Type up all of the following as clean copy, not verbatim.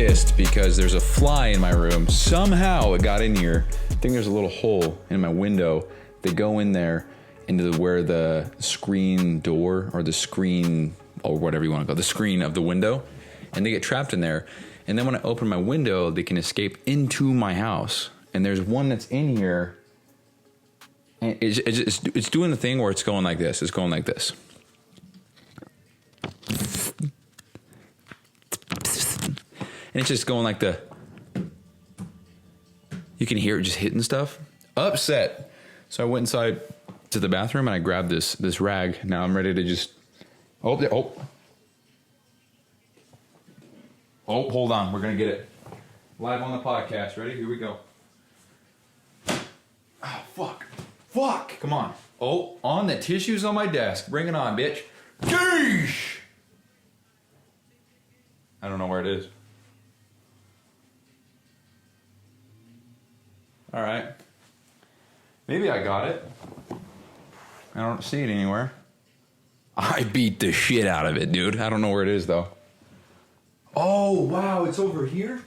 pissed because there's a fly in my room. Somehow it got in here. I think there's a little hole in my window. They go in there into where the screen door or the screen or whatever you want to call it, the screen of the window, and they get trapped in there. And then when I open my window, they can escape into my house. And there's one that's in here, and it's doing the thing where it's going like this. It's going like this. And it's just going like the, you can hear it just hitting stuff. Upset. So I went inside to the bathroom and I grabbed this rag. Now I'm ready to just, oh, hold on. We're going to get it live on the podcast. Ready? Here we go. Oh, fuck. Come on. Oh, on the tissues on my desk. Bring it on, bitch. Geesh. I don't know where it is. All right. Maybe I got it. I don't see it anywhere. I beat the shit out of it, dude. I don't know where it is, though. Oh, wow. It's over here?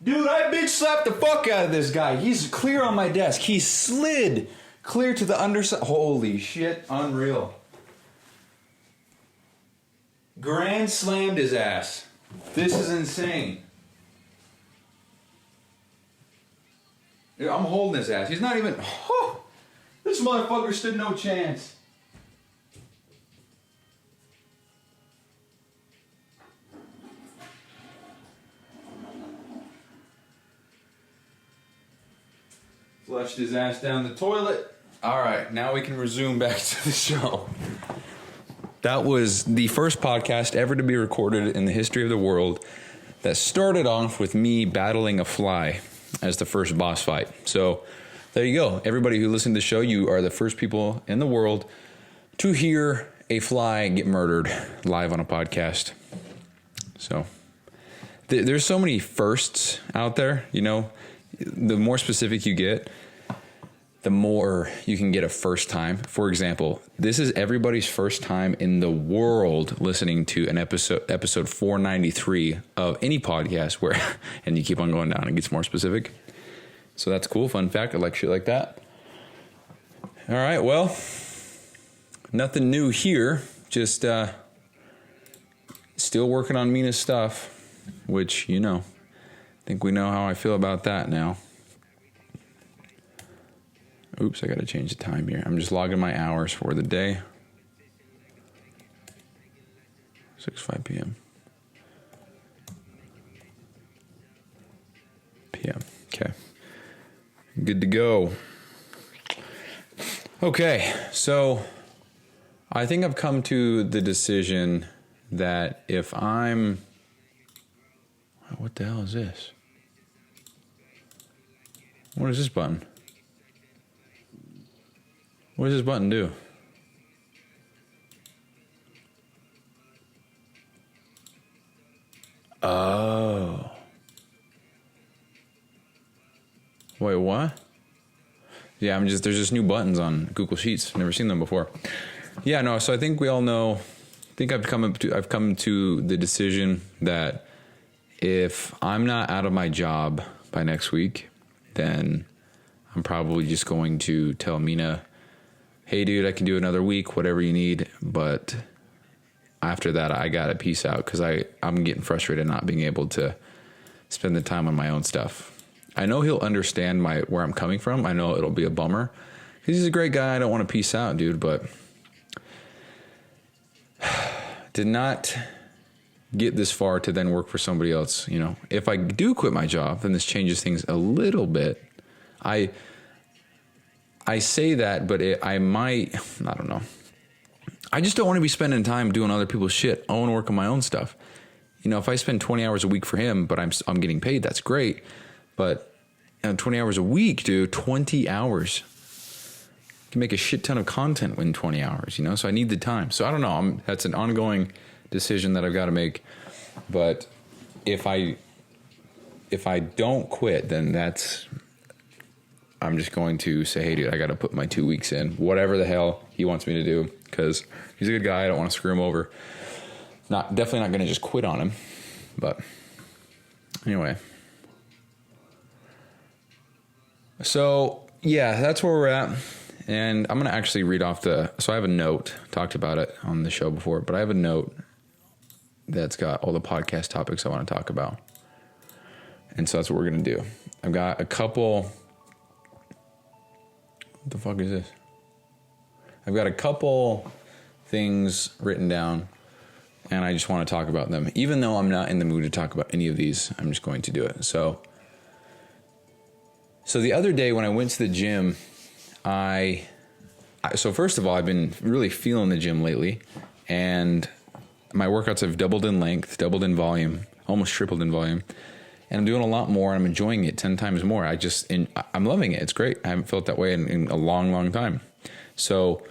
Dude, I bitch slapped the fuck out of this guy. He's clear on my desk. He slid clear to the underside. Holy shit. Unreal. Grand slammed his ass. This is insane. Dude, I'm holding his ass. He's not even... Oh, this motherfucker stood no chance. Flushed his ass down the toilet. All right, now we can resume back to the show. That was the first podcast ever to be recorded in the history of the world that started off with me battling a fly as the first boss fight. So there you go. Everybody who listened to the show, you are the first people in the world to hear a fly get murdered live on a podcast. So there's so many firsts out there, you know. The more specific you get, the more you can get a first time. For example, this is everybody's first time in the world listening to an episode 493 of any podcast where, and you keep on going down, it gets more specific. So that's cool. Fun fact. I like shit like that. All right. Well, nothing new here. Just still working on Mina's stuff, which, you know, I think we know how I feel about that now. Oops, I got to change the time here. I'm just logging my hours for the day. 6:05 p.m. p.m. Okay. Good to go. Okay, so I think I've come to the decision that if I'm... What the hell is this? What is this button? What does this button do? Oh. Wait, what? Yeah, there's just new buttons on Google Sheets. Never seen them before. Yeah, no, so I think we all know, I think I've come to the decision that if I'm not out of my job by next week, then I'm probably just going to tell Mina, hey, dude, I can do another week, whatever you need. But after that, I got to peace out because I'm getting frustrated not being able to spend the time on my own stuff. I know he'll understand where I'm coming from. I know it'll be a bummer because he's a great guy. I don't want to peace out, dude, but did not get this far to then work for somebody else. You know, if I do quit my job, then this changes things a little bit. I say that, but I don't know. I just don't want to be spending time doing other people's shit. I want to work on my own stuff. You know, if I spend 20 hours a week for him, but I'm getting paid, that's great. But 20 hours a week, dude, 20 hours. You can make a shit ton of content in 20 hours, you know? So I need the time. So I don't know. That's an ongoing decision that I've got to make. But if I don't quit, then I'm just going to say, hey, dude, I got to put my 2 weeks in, whatever the hell he wants me to do, because he's a good guy. I don't want to screw him over. Definitely not going to just quit on him, but Anyway. So, yeah, that's where we're at. And I'm going to actually read off so I have a note, talked about it on the show before, but I have a note that's got all the podcast topics I want to talk about. And so that's what we're going to do. I've got a couple. What the fuck is this? I've got a couple things written down, and I just want to talk about them. Even though I'm not in the mood to talk about any of these, I'm just going to do it. So the other day when I went to the gym, so first of all, I've been really feeling the gym lately, and my workouts have doubled in length, doubled in volume, almost tripled in volume, and I'm doing a lot more, and I'm enjoying it 10 times more. I'm loving it. It's great. I haven't felt that way in a long, long time. So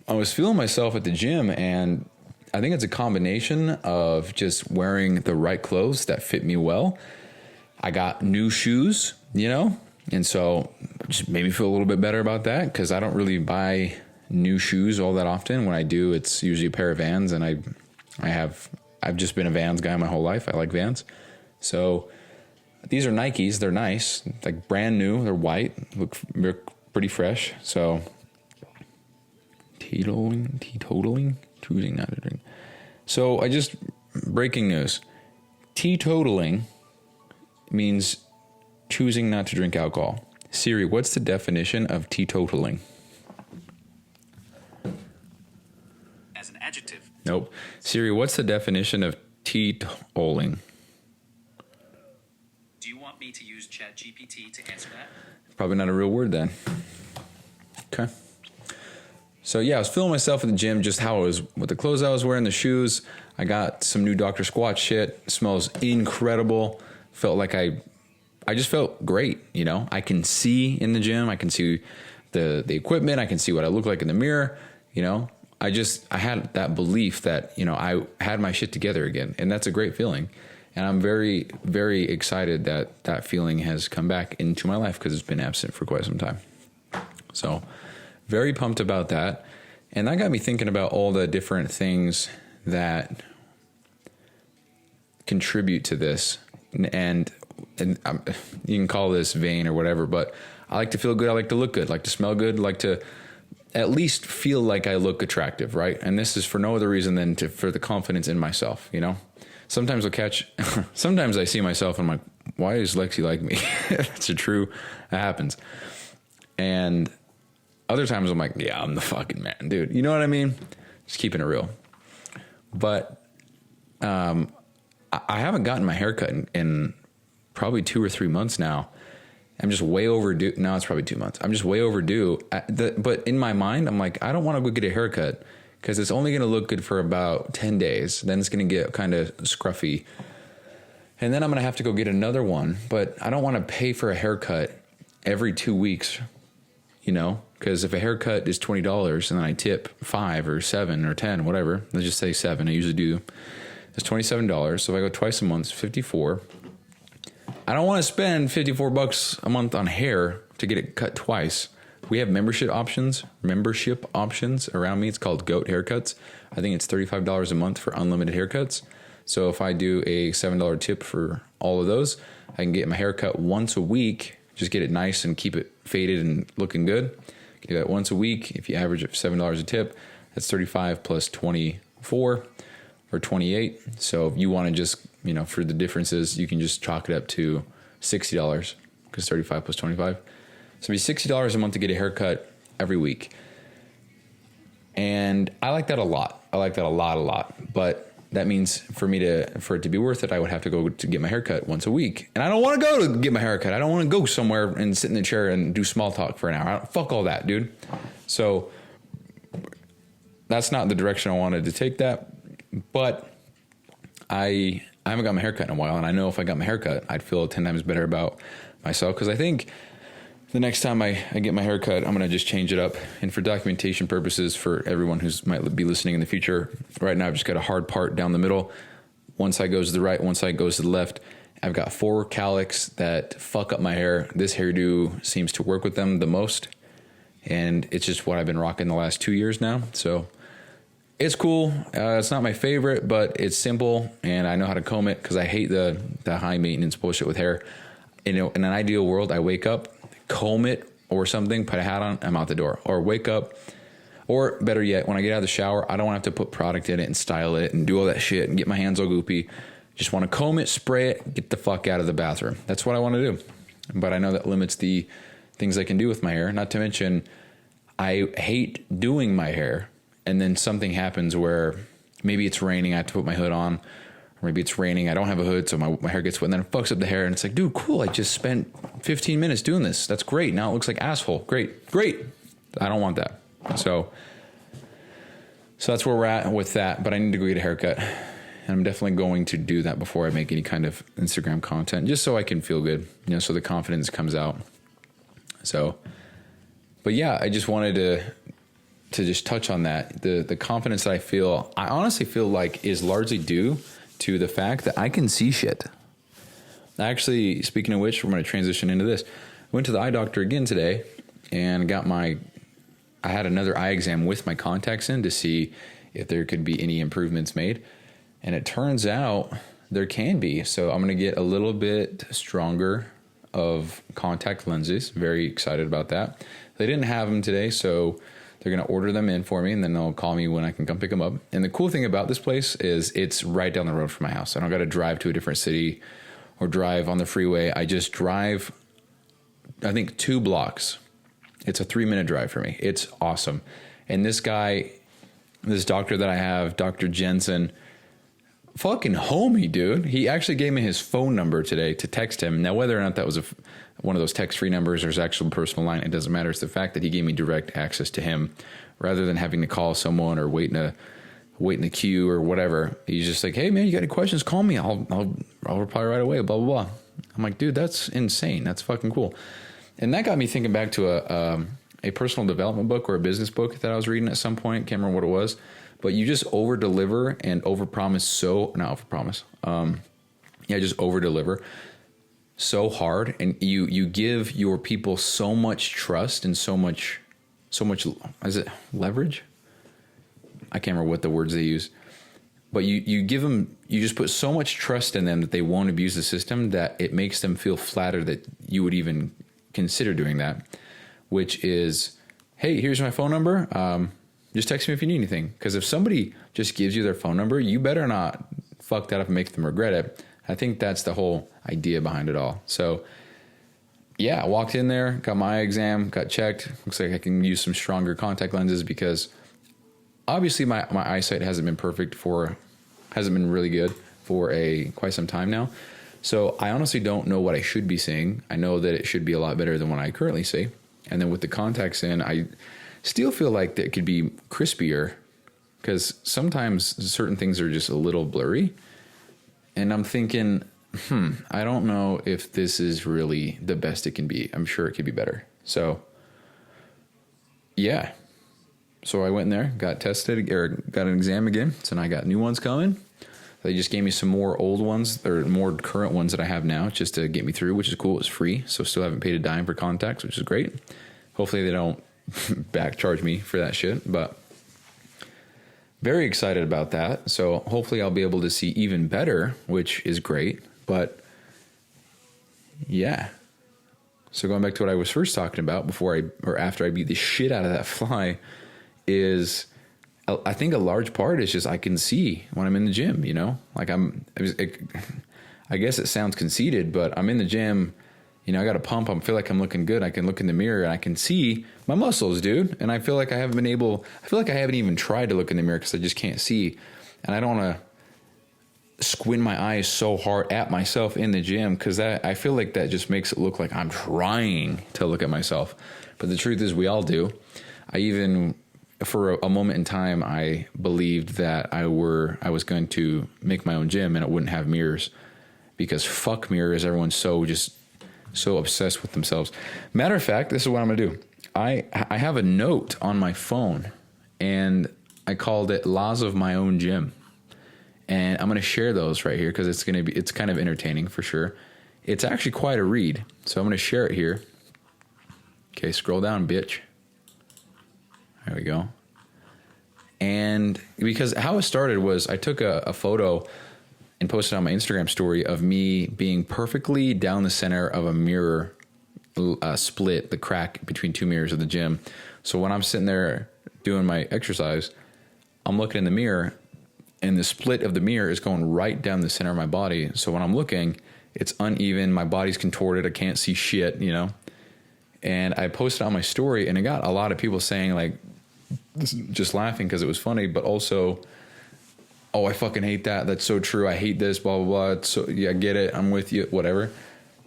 I was feeling myself at the gym, and I think it's a combination of just wearing the right clothes that fit me well. I got new shoes, and so just made me feel a little bit better about that, because I don't really buy new shoes all that often. When I do, it's usually a pair of Vans, and I've just been a Vans guy my whole life. I like Vans. So these are Nikes. They're nice, like brand new. They're white, look pretty fresh. So teetotaling, choosing not to drink. So breaking news, teetotaling means choosing not to drink alcohol. Siri, what's the definition of teetotaling? As an adjective. Nope. Siri, what's the definition of teetotaling? Do you want me to use ChatGPT to answer that? Probably not a real word then. Okay. So yeah, I was feeling myself at the gym, just how I was with the clothes I was wearing, the shoes. I got some new Dr. Squatch shit. It smells incredible. Felt like I just felt great, I can see in the gym. I can see the equipment. I can see what I look like in the mirror, I had that belief that, I had my shit together again. And that's a great feeling. And I'm very, very excited that that feeling has come back into my life, because it's been absent for quite some time. So very pumped about that. And that got me thinking about all the different things that contribute to this. And you can call this vain or whatever, but I like to feel good. I like to look good, like to smell good, like to at least feel like I look attractive, right? And this is for no other reason than for the confidence in myself, Sometimes sometimes I see myself and I'm like, why does Lexi like me? That happens. And other times I'm like, yeah, I'm the fucking man, dude. You know what I mean? Just keeping it real. But I haven't gotten my haircut in probably 2 or 3 months now. I'm just way overdue. Now it's probably 2 months. I'm just way overdue. But in my mind, I'm like, I don't want to go get a haircut, because it's only going to look good for about 10 days. Then it's going to get kind of scruffy. And then I'm going to have to go get another one. But I don't want to pay for a haircut every 2 weeks, because if a haircut is $20 and then I tip 5 or 7 or 10, whatever, let's just say 7, I usually do, it's $27. So if I go twice a month, it's $54. I don't want to spend $54 a month on hair to get it cut twice. We have membership options around me. It's called Goat Haircuts. I think it's $35 a month for unlimited haircuts. So if I do a $7 tip for all of those, I can get my haircut once a week, just get it nice and keep it faded and looking good. You can do that once a week. If you average $7 a tip, that's 35 plus 24 or 28. So if you want to just, for the differences, you can just chalk it up to $60, because 35 plus 25. So it'd be $60 a month to get a haircut every week. And I like that a lot. I like that a lot. But that means for it to be worth it, I would have to go to get my haircut once a week. And I don't want to go to get my haircut. I don't want to go somewhere and sit in the chair and do small talk for an hour. Fuck all that, dude. So that's not the direction I wanted to take that. But I haven't got my haircut in a while. And I know if I got my haircut, I'd feel 10 times better about myself. Because I think the next time I get my haircut, I'm going to just change it up. And for documentation purposes, for everyone who might be listening in the future, right now I've just got a hard part down the middle. One side goes to the right, one side goes to the left. I've got 4 cowlicks that fuck up my hair. This hairdo seems to work with them the most. And it's just what I've been rocking the last 2 years now. So It's cool. It's not my favorite, but it's simple, and I know how to comb it because I hate the high maintenance bullshit with hair. In an ideal world, I wake up, comb it or something, put a hat on, I'm out the door. Or wake up, or better yet, when I get out of the shower, I don't want to have to put product in it and style it and do all that shit and get my hands all goopy. Just want to comb it, spray it, get the fuck out of the bathroom. That's what I want to do. But I know that limits the things I can do with my hair. Not to mention, I hate doing my hair. And then something happens where maybe it's raining, I have to put my hood on. Or maybe it's raining, I don't have a hood, so my hair gets wet. And then it fucks up the hair. And it's like, dude, cool, I just spent 15 minutes doing this. That's great. Now it looks like asshole. Great. I don't want that. So that's where we're at with that. But I need to go get a haircut. And I'm definitely going to do that before I make any kind of Instagram content, just so I can feel good, so the confidence comes out. So, but yeah, I just wanted to just touch on that. The confidence that I honestly feel like is largely due to the fact that I can see shit. Actually, speaking of which, we're going to transition into this. I went to the eye doctor again today and I had another eye exam with my contacts in to see if there could be any improvements made. And it turns out there can be. So I'm going to get a little bit stronger of contact lenses. Very excited about that. They didn't have them today, so they're going to order them in for me, and then they'll call me when I can come pick them up. And the cool thing about this place is it's right down the road from my house. I don't got to drive to a different city or drive on the freeway. I just drive, I think, 2 blocks. It's a 3-minute drive for me. It's awesome. And this doctor that I have, Dr. Jensen, fucking homie, dude. He actually gave me his phone number today to text him. Now, whether or not that was one of those text-free numbers or his actual personal line, it doesn't matter. It's the fact that he gave me direct access to him rather than having to call someone or wait in the queue or whatever. He's just like, hey, man, you got any questions? Call me. I'll reply right away, blah, blah, blah. I'm like, dude, that's insane. That's fucking cool. And that got me thinking back to a personal development book or a business book that I was reading at some point. Can't remember what it was. But you just over-deliver and just over-deliver so hard. And you give your people so much trust and so much, is it leverage? I can't remember what the words they use. But you give them, you just put so much trust in them that they won't abuse the system that it makes them feel flattered that you would even consider doing that, which is, hey, here's my phone number. Just text me if you need anything. Because if somebody just gives you their phone number, you better not fuck that up and make them regret it. I think that's the whole idea behind it all. So, yeah, I walked in there, got my eye exam, got checked. Looks like I can use some stronger contact lenses because obviously my eyesight hasn't been really good for quite some time now. So I honestly don't know what I should be seeing. I know that it should be a lot better than what I currently see. And then with the contacts in, I still feel like that could be crispier because sometimes certain things are just a little blurry. And I'm thinking, I don't know if this is really the best it can be. I'm sure it could be better. So, yeah. So I went in there, got tested, or got an exam again. So now I got new ones coming. They just gave me some more old ones, or more current ones that I have now, just to get me through, which is cool. It's free, so still haven't paid a dime for contacts, which is great. Hopefully they don't back charge me for that shit, but very excited about that. So hopefully I'll be able to see even better, which is great. But yeah. So going back to what I was first talking about after I beat the shit out of that fly is, I think a large part is just I can see when I'm in the gym, like I guess it sounds conceited, but I'm in the gym, I got a pump. I feel like I'm looking good. I can look in the mirror and I can see my muscles, dude. And I feel like I haven't even tried to look in the mirror because I just can't see. And I don't want to squint my eyes so hard at myself in the gym because I feel like that just makes it look like I'm trying to look at myself. But the truth is we all do. For a moment in time, I believed that I was going to make my own gym and it wouldn't have mirrors because fuck mirrors. Everyone's so obsessed with themselves. Matter of fact, this is what I'm going to do. I have a note on my phone and I called it Laws of My Own Gym. And I'm going to share those right here because it's kind of entertaining for sure. It's actually quite a read. So I'm going to share it here. Okay, scroll down, bitch. There we go. And because how it started was I took a photo and posted on my Instagram story of me being perfectly down the center of a mirror split, the crack between two mirrors of the gym. So when I'm sitting there doing my exercise, I'm looking in the mirror and the split of the mirror is going right down the center of my body. So when I'm looking, it's uneven. My body's contorted. I can't see shit, you know? And I posted on my story and it got a lot of people saying like, just laughing because it was funny, but also, oh, I fucking hate that. That's so true. I hate this, blah, blah, blah. It's so yeah, I get it. I'm with you, whatever.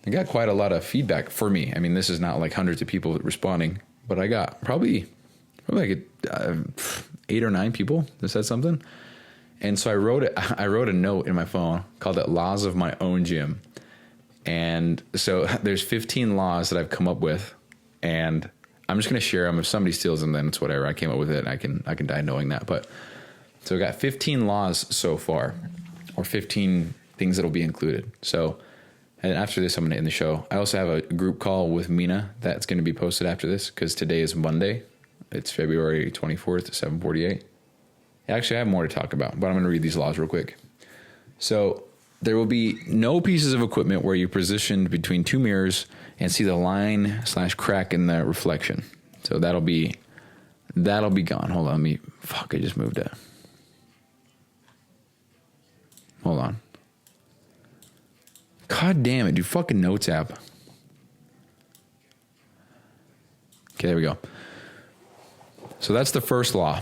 I got quite a lot of feedback for me. I mean, this is not like hundreds of people responding, but I got probably like 8 or 9 people that said something. And so I wrote a note in my phone called it Laws of My Own Gym. And so there's 15 laws that I've come up with, and I'm just going to share them. If somebody steals them, then it's whatever. I came up with it. I can die knowing that. But so I got 15 laws so far, or 15 things that'll be included. So, and after this, I'm going to end the show. I also have a group call with Mina that's going to be posted after this because today is Monday. It's February 24th, 7:48. Actually, I have more to talk about, but I'm going to read these laws real quick. So there will be no pieces of equipment where you're positioned between two mirrors and see the line/crack in the reflection. So that'll be gone. Hold on, I just moved it. Hold on. God damn it, dude. Fucking Notes app. Okay, there we go. So that's the first law.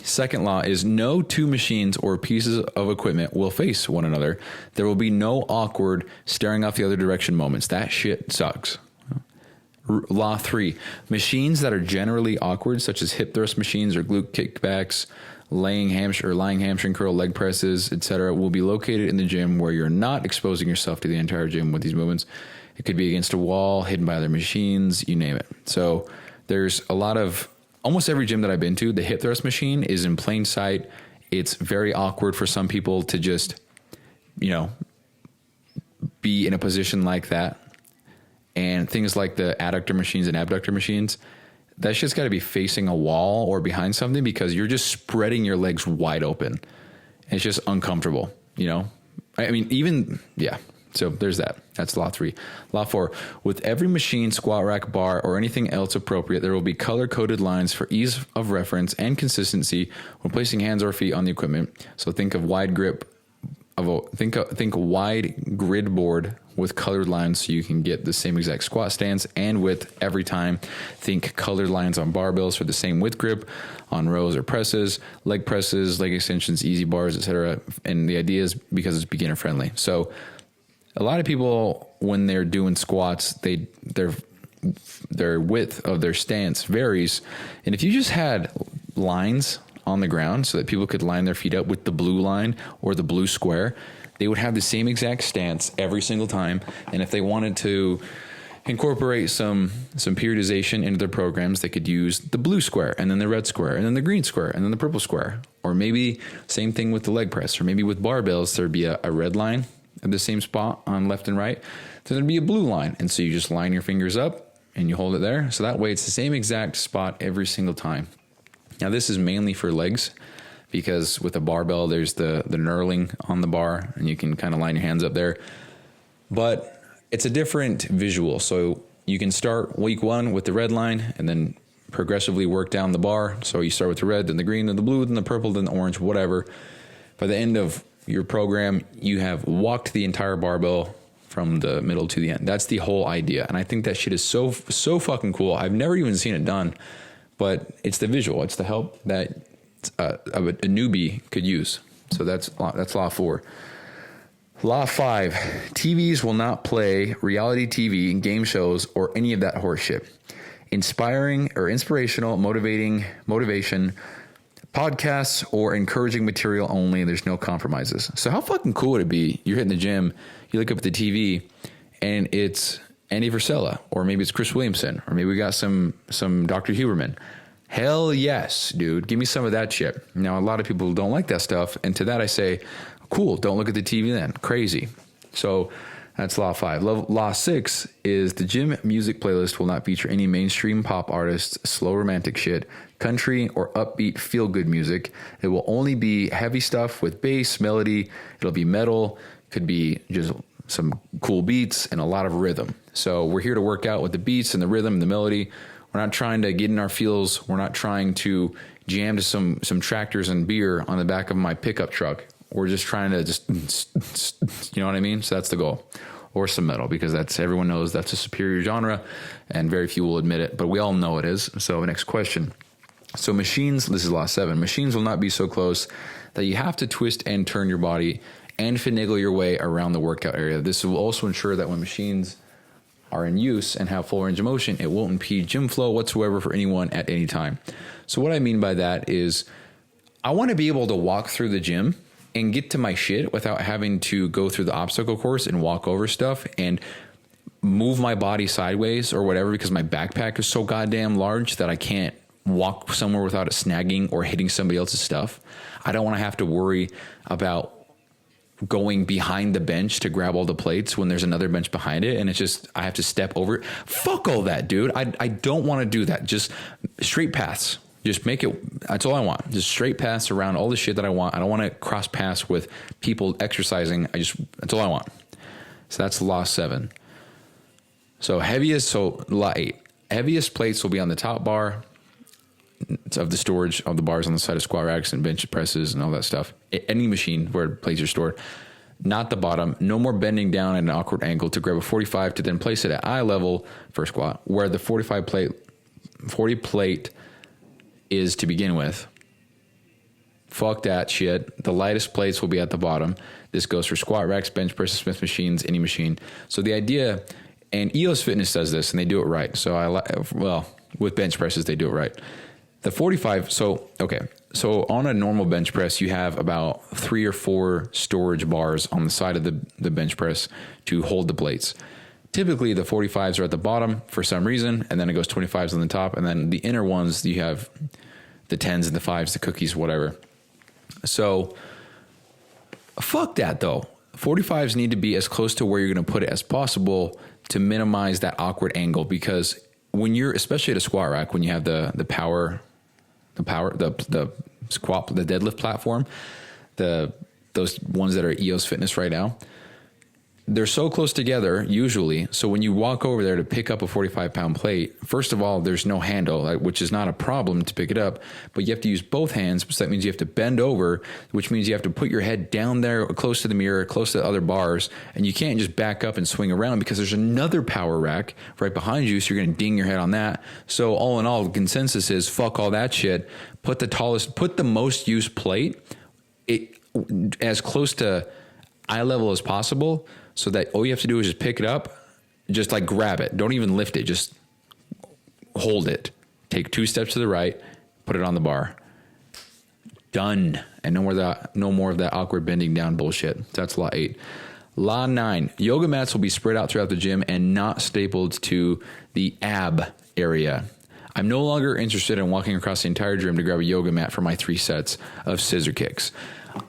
Second law is no two machines or pieces of equipment will face one another. There will be no awkward staring off the other direction moments. That shit sucks. Law 3, machines that are generally awkward, such as hip thrust machines or glute kickbacks, lying hamstring curl, leg presses, etc., will be located in the gym where you're not exposing yourself to the entire gym with these movements. It could be against a wall, hidden by other machines, you name it. So there's a lot of, almost every gym that I've been to, the hip thrust machine is in plain sight. It's very awkward for some people to just, be in a position like that. And things like the adductor machines and abductor machines, that shit's got to be facing a wall or behind something because you're just spreading your legs wide open. It's just uncomfortable, I mean, So there's that. That's law 3. Law 4, with every machine, squat rack, bar, or anything else appropriate, there will be color-coded lines for ease of reference and consistency when placing hands or feet on the equipment. So think of wide wide grid board with colored lines so you can get the same exact squat stance and width every time. Think colored lines on barbells for the same width grip on rows or presses, leg extensions, easy bars, etc. And the idea is because it's beginner friendly. So a lot of people, when they're doing squats, their width of their stance varies. And if you just had lines on the ground so that people could line their feet up with the blue line or the blue square, they would have the same exact stance every single time. And if they wanted to incorporate some periodization into their programs, they could use the blue square and then the red square and then the green square and then the purple square. Or maybe same thing with the leg press, or maybe with barbells, there'd be a red line at the same spot on left and right. So there'd be a blue line. And so you just line your fingers up and you hold it there. So that way it's the same exact spot every single time. Now this is mainly for legs because with a barbell, there's the knurling on the bar and you can kind of line your hands up there. But it's a different visual. So you can start week 1 with the red line and then progressively work down the bar. So you start with the red, then the green, then the blue, then the purple, then the orange, whatever. By the end of your program, you have walked the entire barbell from the middle to the end. That's the whole idea. And I think that shit is so fucking cool. I've never even seen it done, but it's the visual. It's the help that a newbie could use. So that's law 4. Law 5, TVs will not play reality TV, game shows, or any of that horse shit. Inspirational, motivation, podcasts, or encouraging material only. There's no compromises. So how fucking cool would it be? You're hitting the gym, you look up at the TV, and it's Andy Frisella, or maybe it's Chris Williamson, or maybe we got some Dr. Huberman. Hell yes, dude. Give me some of that shit. Now, a lot of people don't like that stuff, and to that I say, cool, don't look at the TV then. Crazy. So That's law 5. Law 6 is the gym music playlist will not feature any mainstream pop artists, slow romantic shit, country, or upbeat feel-good music. It will only be heavy stuff with bass, melody. It'll be metal. Could be just some cool beats and a lot of rhythm. So we're here to work out with the beats and the rhythm and the melody. We're not trying to get in our feels. We're not trying to jam to some tractors and beer on the back of my pickup truck. We're just trying to you know what I mean? So that's the goal. Or some metal, because everyone knows that's a superior genre and very few will admit it, but we all know it is. So next question. So machines, this is law 7. Machines will not be so close that you have to twist and turn your body and finagle your way around the workout area. This will also ensure that when machines are in use and have full range of motion, it won't impede gym flow whatsoever for anyone at any time. So what I mean by that is I want to be able to walk through the gym and get to my shit without having to go through the obstacle course and walk over stuff and move my body sideways or whatever, because my backpack is so goddamn large that I can't walk somewhere without it snagging or hitting somebody else's stuff. I don't want to have to worry about going behind the bench to grab all the plates when there's another bench behind it and it's just I have to step over it. Fuck all that, dude. I don't want to do that. Just straight paths. Just make it, that's all I want. Just straight paths around all the shit that I want. I don't want to cross paths with people exercising. That's all I want. So that's law 7. So law 8. Heaviest plates will be on the top bar of the storage of the bars on the side of squat racks and bench presses and all that stuff. Any machine where plates are stored. Not the bottom. No more bending down at an awkward angle to grab a 45 to then place it at eye level for squat, where the 40 plate is to begin with. Fuck that shit. The lightest plates will be at the bottom. This goes for squat racks, bench presses, Smith machines, any machine. So the idea, and EOS Fitness does this and they do it right. So with bench presses, they do it right. The 45, so on a normal bench press, you have about 3 or 4 storage bars on the side of the bench press to hold the plates. Typically, the 45s are at the bottom for some reason, and then it goes 25s on the top, and then the inner ones, you have the 10s and the 5s, the cookies, whatever. So, fuck that, though. 45s need to be as close to where you're going to put it as possible to minimize that awkward angle, because when you're, especially at a squat rack, when you have the squat, the deadlift platform, those ones that are EOS Fitness right now, they're so close together usually. So when you walk over there to pick up a 45-pound plate, first of all, there's no handle, which is not a problem to pick it up, but you have to use both hands. So that means you have to bend over, which means you have to put your head down there close to the mirror, close to the other bars. And you can't just back up and swing around because there's another power rack right behind you. So you're going to ding your head on that. So all in all, the consensus is fuck all that shit. Put the most used plate as close to eye level as possible, so that all you have to do is just pick it up, just like grab it. Don't even lift it. Just hold it. Take 2 steps to the right, put it on the bar. Done. And no more of that awkward bending down bullshit. That's law 8. Law 9. Yoga mats will be spread out throughout the gym and not stapled to the ab area. I'm no longer interested in walking across the entire gym to grab a yoga mat for my 3 sets of scissor kicks.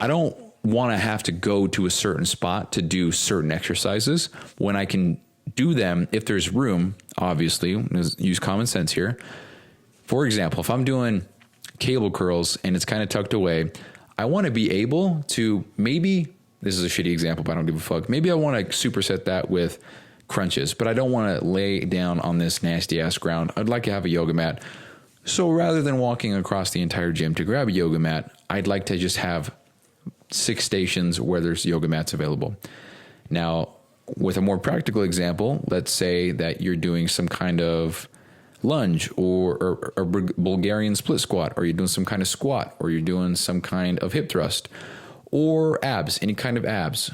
I don't want to have to go to a certain spot to do certain exercises when I can do them if there's room. Obviously, use common sense here. For example, if I'm doing cable curls and it's kind of tucked away, I want to be able to, maybe this is a shitty example, but I don't give a fuck. Maybe I want to superset that with crunches, but I don't want to lay down on this nasty ass ground. I'd like to have a yoga mat. So rather than walking across the entire gym to grab a yoga mat, I'd like to just have 6 stations where there's yoga mats available. Now, with a more practical example, let's say that you're doing some kind of lunge or a Bulgarian split squat, or you're doing some kind of squat, or you're doing some kind of hip thrust, or abs, any kind of abs,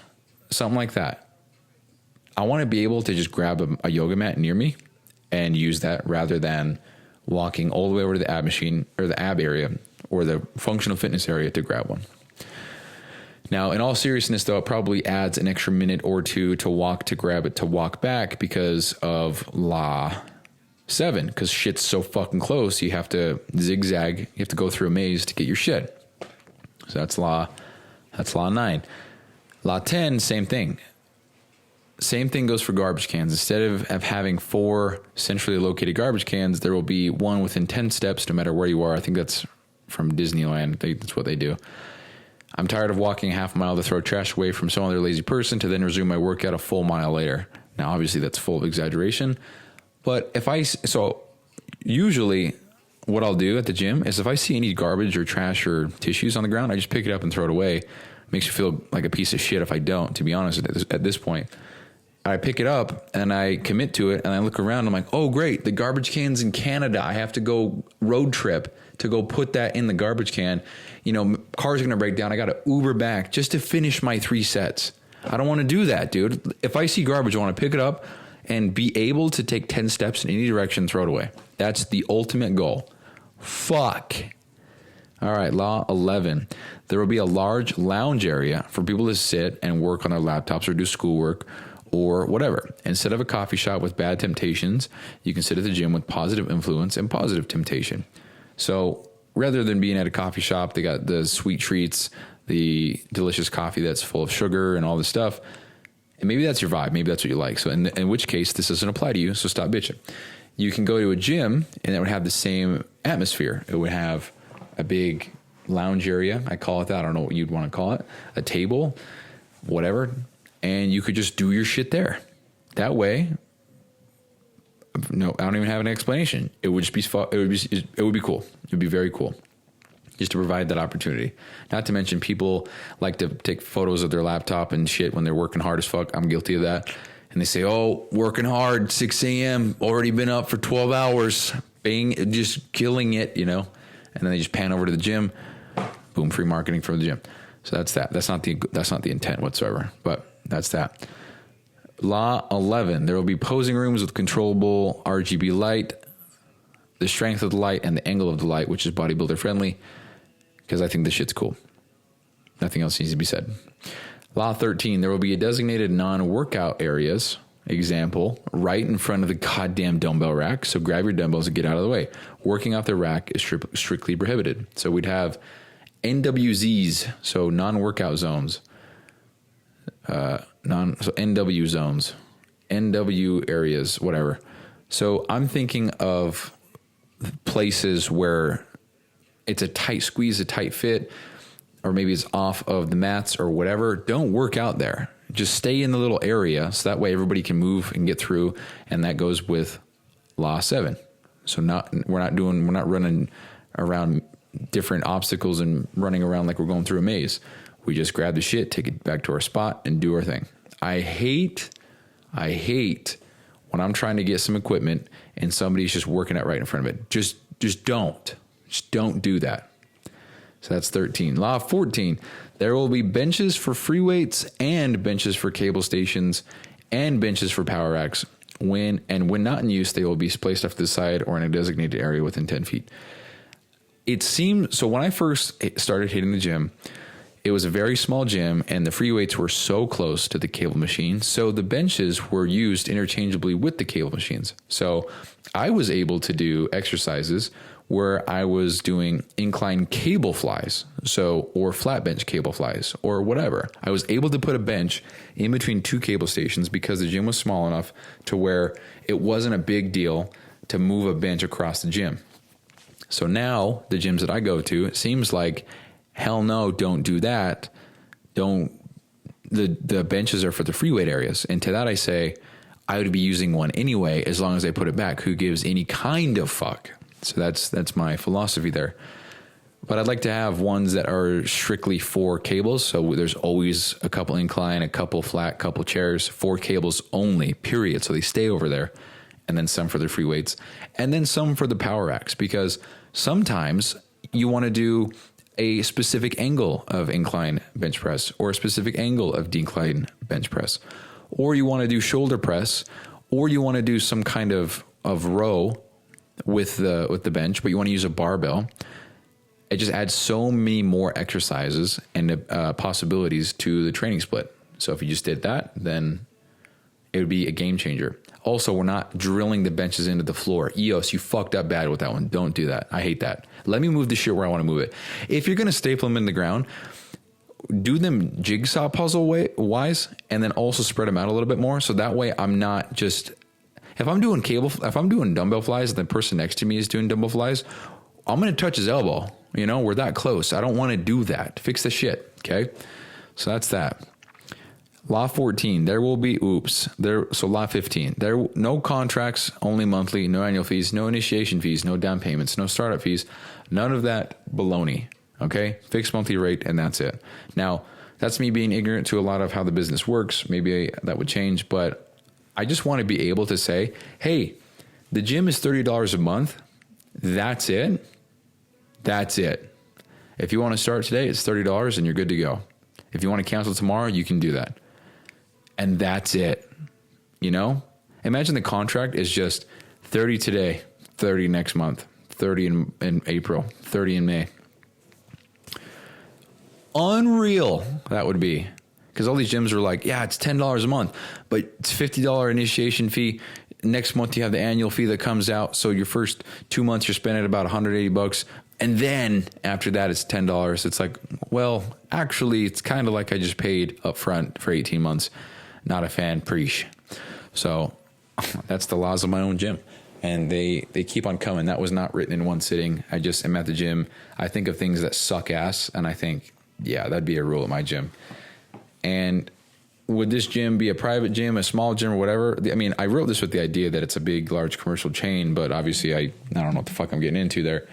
something like that. I want to be able to just grab a yoga mat near me and use that rather than walking all the way over to the ab machine or the ab area or the functional fitness area to grab one. Now, in all seriousness, though, it probably adds an extra minute or 2 to walk to grab it to walk back because of law 7, because shit's so fucking close. You have to zigzag. You have to go through a maze to get your shit. So that's law 9. Law 10, same thing. Same thing goes for garbage cans. Instead of having 4 centrally located garbage cans, there will be one within 10 steps, no matter where you are. I think that's from Disneyland. That's what they do. I'm tired of walking half a mile to throw trash away from some other lazy person to then resume my workout a full mile later. Now, obviously, that's full of exaggeration. But usually what I'll do at the gym is if I see any garbage or trash or tissues on the ground, I just pick it up and throw it away. Makes you feel like a piece of shit if I don't, to be honest, at this point. I pick it up and I commit to it and I look around. I'm like, oh, great. The garbage can's in Canada. I have to go road trip to go put that in the garbage can. Cars are going to break down. I got to Uber back just to finish my 3 sets. I don't want to do that, dude. If I see garbage, I want to pick it up and be able to take 10 steps in any direction, throw it away. That's the ultimate goal. Fuck. All right, law 11. There will be a large lounge area for people to sit and work on their laptops or do schoolwork or whatever. Instead of a coffee shop with bad temptations, you can sit at the gym with positive influence and positive temptation. So rather than being at a coffee shop, they got the sweet treats, the delicious coffee that's full of sugar and all this stuff. And maybe that's your vibe. Maybe that's what you like. So in which case, this doesn't apply to you. So stop bitching. You can go to a gym and it would have the same atmosphere. It would have a big lounge area. I call it that. I don't know what you'd want to call it. A table, whatever. And you could just do your shit there. That way, no, I don't even have an explanation. It would just be, it would be cool. It would be very cool just to provide that opportunity. Not to mention people like to take photos of their laptop and shit when they're working hard as fuck. I'm guilty of that. And they say, oh, working hard, 6 a.m., already been up for 12 hours, just killing it, And then they just pan over to the gym. Boom, free marketing from the gym. So that's that. That's not the intent whatsoever, but that's that. Law 11, there will be posing rooms with controllable RGB light, the strength of the light and the angle of the light, which is bodybuilder friendly, because I think this shit's cool. Nothing else needs to be said. Law 13, there will be a designated non-workout areas, example, right in front of the goddamn dumbbell rack. So grab your dumbbells and get out of the way. Working off the rack is strictly prohibited. So we'd have NWZs, so non-workout zones, NW zones, NW areas, whatever. So I'm thinking of places where it's a tight squeeze, a tight fit, or maybe it's off of the mats or whatever. Don't work out there. Just stay in the little area so that way everybody can move and get through. And that goes with law 7. So we're not running around different obstacles and running around like we're going through a maze. We just grab the shit, take it back to our spot and do our thing. I hate when I'm trying to get some equipment and somebody's just working it right in front of it. Just don't do that. So that's 13. Law 14, there will be benches for free weights and benches for cable stations and benches for power racks. When not in use, they will be placed off to the side or in a designated area within 10 feet. It seemed, so when I first started hitting the gym, it was a very small gym and the free weights were so close to the cable machine. So the benches were used interchangeably with the cable machines. So I was able to do exercises where I was doing incline cable flies, or flat bench cable flies or whatever. I was able to put a bench in between 2 cable stations because the gym was small enough to where it wasn't a big deal to move a bench across the gym. So now the gyms that I go to, it seems like, hell no, don't do that. The benches are for the free weight areas. And to that I say, I would be using one anyway, as long as I put it back. Who gives any kind of fuck? So that's my philosophy there. But I'd like to have ones that are strictly for cables. So there's always a couple incline, a couple flat, couple chairs, 4 cables only, period. So they stay over there. And then some for the free weights. And then some for the power racks. Because sometimes you want to do a specific angle of incline bench press or a specific angle of decline bench press. Or you want to do shoulder press. Or you want to do some kind of row with the bench, but you want to use a barbell. It just adds so many more exercises and possibilities to the training split. So if you just did that, then it would be a game changer. Also, we're not drilling the benches into the floor. EOS, you fucked up bad with that one. Don't do that. I hate that. Let me move the shit where I want to move it. If you're going to staple them in the ground, do them jigsaw puzzle wise, and then also spread them out a little bit more. So that way I'm not just, if I'm doing dumbbell flies and the person next to me is doing dumbbell flies, I'm going to touch his elbow. You know, we're that close. I don't want to do that. Fix the shit. Okay. So that's that. Law 14, there will be, so law 15, no contracts, only monthly, no annual fees, no initiation fees, no down payments, no startup fees, none of that baloney. Okay. Fixed monthly rate. And that's it. Now that's me being ignorant to a lot of how the business works. Maybe that would change, but I just want to be able to say, hey, the gym is $30 a month. That's it. That's it. If you want to start today, it's $30 and you're good to go. If you want to cancel tomorrow, you can do that. And that's it. You know, imagine the contract is just 30 today, 30 next month, 30 in April, 30 in May. Unreal that would be. Because all these gyms are like, yeah, it's $10 a month, but it's $50 initiation fee. Next month you have the annual fee that comes out. So your first 2 months you're spending about $180. And then after that it's $10. It's like, well, actually it's kind of like I just paid up front for 18 months. Not a fan, preach. So that's the laws of my own gym. And they keep on coming. That was not written in one sitting. I just am at the gym. I think of things that suck ass. And I think, yeah, that'd be a rule at my gym. And would this gym be a private gym, a small gym, or whatever? I mean, I wrote this with the idea that it's a big, large commercial chain, but obviously I don't know what the fuck I'm getting into there.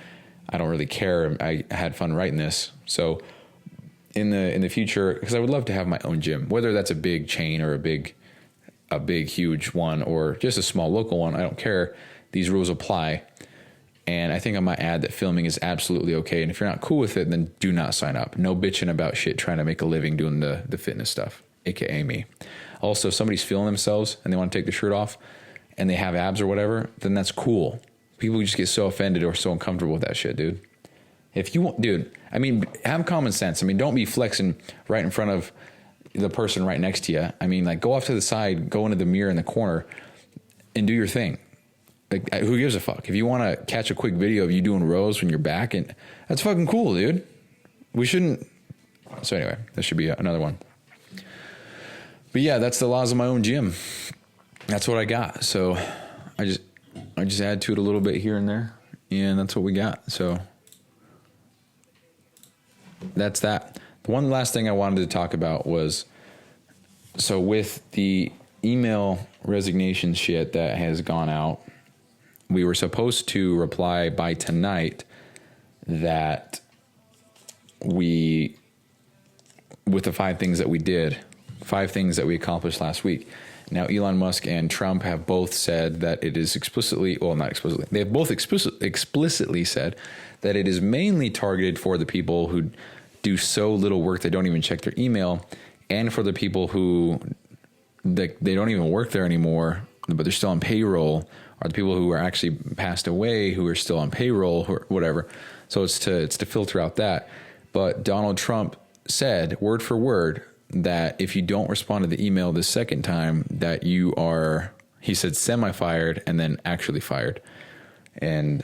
I don't really care. I had fun writing this. So in the future, because I would love to have my own gym, whether that's a big chain or a big, huge one, or just a small local one, I don't care. These rules apply. And I think I might add that filming is absolutely okay. And if you're not cool with it, then do not sign up. No bitching about shit trying to make a living doing the fitness stuff, aka me. Also, if somebody's feeling themselves and they want to take the shirt off and they have abs or whatever, then that's cool. People just get so offended or so uncomfortable with that shit, dude. If you want, dude, I mean, have common sense. I mean, don't be flexing right in front of the person right next to you. I mean, like, go off to the side, go into the mirror in the corner and do your thing. Like, who gives a fuck? If you want to catch a quick video of you doing rows when you're back, and that's fucking cool, dude. We shouldn't. So anyway, that should be another one. But yeah, that's the laws of my own gym. That's what I got. So I just add to it a little bit here and there, and that's what we got. So that's that. The one last thing I wanted to talk about was, so with the email resignation shit that has gone out, we were supposed to reply by tonight that with the 5 things that we did, 5 things that we accomplished last week. Now, Elon Musk and Trump have both said that it is not explicitly, they have both explicitly said that it is mainly targeted for the people who do so little work they don't even check their email, and for the people who they don't even work there anymore, but they're still on payroll, or the people who are actually passed away who are still on payroll or whatever. So it's to filter out that. But Donald Trump said word for word that if you don't respond to the email the second time, that you are, he said, semi-fired and then actually fired. And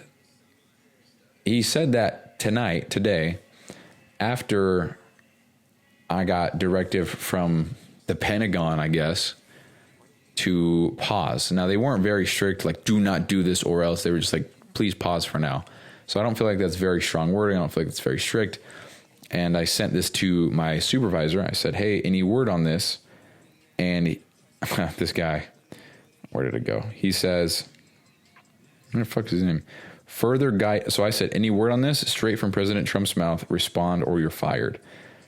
he said that today, after I got directive from the Pentagon, I guess, to pause. Now, they weren't very strict, like, do not do this or else. They were just like, please pause for now. So I don't feel like that's very strong wording. I don't feel like it's very strict. And I sent this to my supervisor. I said, hey, any word on this? And this guy, where did it go? He says, what the fuck is his name? Further guide. So I said, any word on this? Straight from President Trump's mouth, respond or you're fired.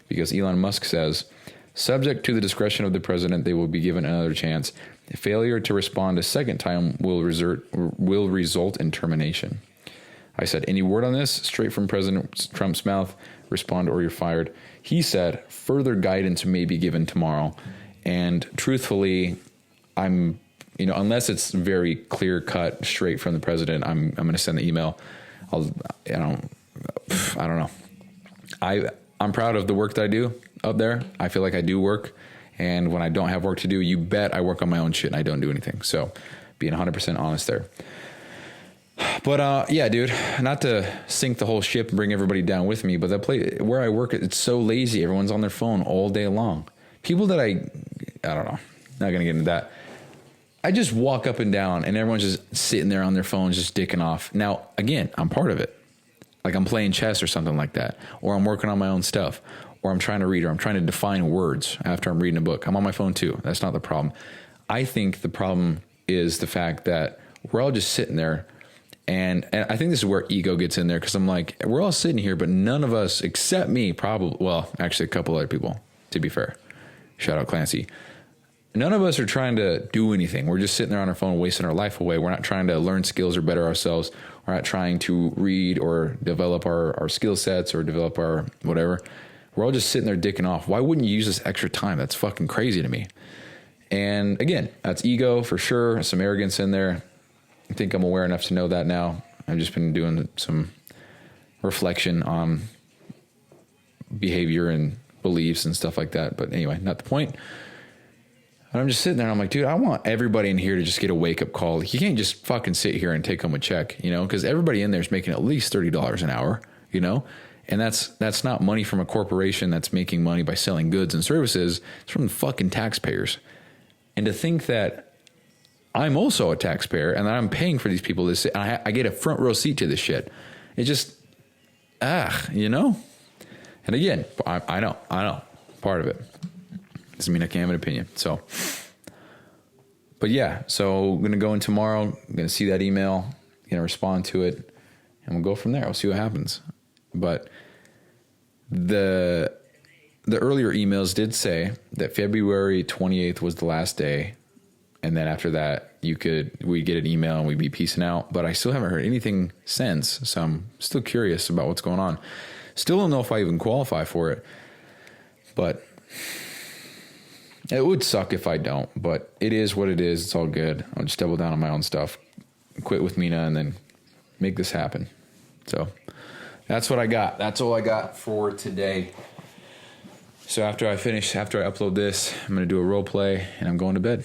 Because Elon Musk says, subject to the discretion of the president, they will be given another chance. Failure to respond a second time will result in termination. I said, any word on this? Straight from President Trump's mouth, respond or you're fired. He said, further guidance may be given tomorrow. And truthfully, unless it's very clear cut straight from the president, I'm going to send the email. I don't know. I'm proud of the work that I do up there. I feel like I do work. And when I don't have work to do, you bet I work on my own shit and I don't do anything. So being 100% honest there. But yeah, dude, not to sink the whole ship and bring everybody down with me, but that place where I work, it's so lazy. Everyone's on their phone all day long. People that I don't know, not gonna get into that. I just walk up and down and everyone's just sitting there on their phones, just dicking off. Now, again, I'm part of it. Like I'm playing chess or something like that, or I'm working on my own stuff, or I'm trying to read, or I'm trying to define words after I'm reading a book. I'm on my phone too. That's not the problem. I think the problem is the fact that we're all just sitting there. And I think this is where ego gets in there, because I'm like, we're all sitting here, but none of us, except me, probably, well, actually a couple other people, to be fair. Shout out Clancy. None of us are trying to do anything. We're just sitting there on our phone, wasting our life away. We're not trying to learn skills or better ourselves. We're not trying to read or develop our skill sets or develop our whatever. We're all just sitting there dicking off. Why wouldn't you use this extra time? That's fucking crazy to me. And again, that's ego for sure. Some arrogance in there. I think I'm aware enough to know that now. I've just been doing some reflection on behavior and beliefs and stuff like that. But anyway, not the point. And I'm just sitting there and I'm like, dude, I want everybody in here to just get a wake up call. You can't just fucking sit here and take home a check, you know, because everybody in there is making at least $30 an hour, you know, and that's not money from a corporation that's making money by selling goods and services. It's from the fucking taxpayers. And to think that I'm also a taxpayer and that I'm paying for these people to sit, and I get a front row seat to this shit. It just, you know? And again, I know, part of it. Doesn't mean I can't have an opinion. So, but yeah, so I'm going to go in tomorrow. I'm going to see that email, going to respond to it, and we'll go from there. We'll see what happens. But the earlier emails did say that February 28th was the last day. And then after that, we'd get an email and we'd be peacing out. But I still haven't heard anything since. So I'm still curious about what's going on. Still don't know if I even qualify for it. But it would suck if I don't. But it is what it is. It's all good. I'll just double down on my own stuff. Quit with Mina and then make this happen. So that's what I got. That's all I got for today. So after I upload this, I'm going to do a role play and I'm going to bed.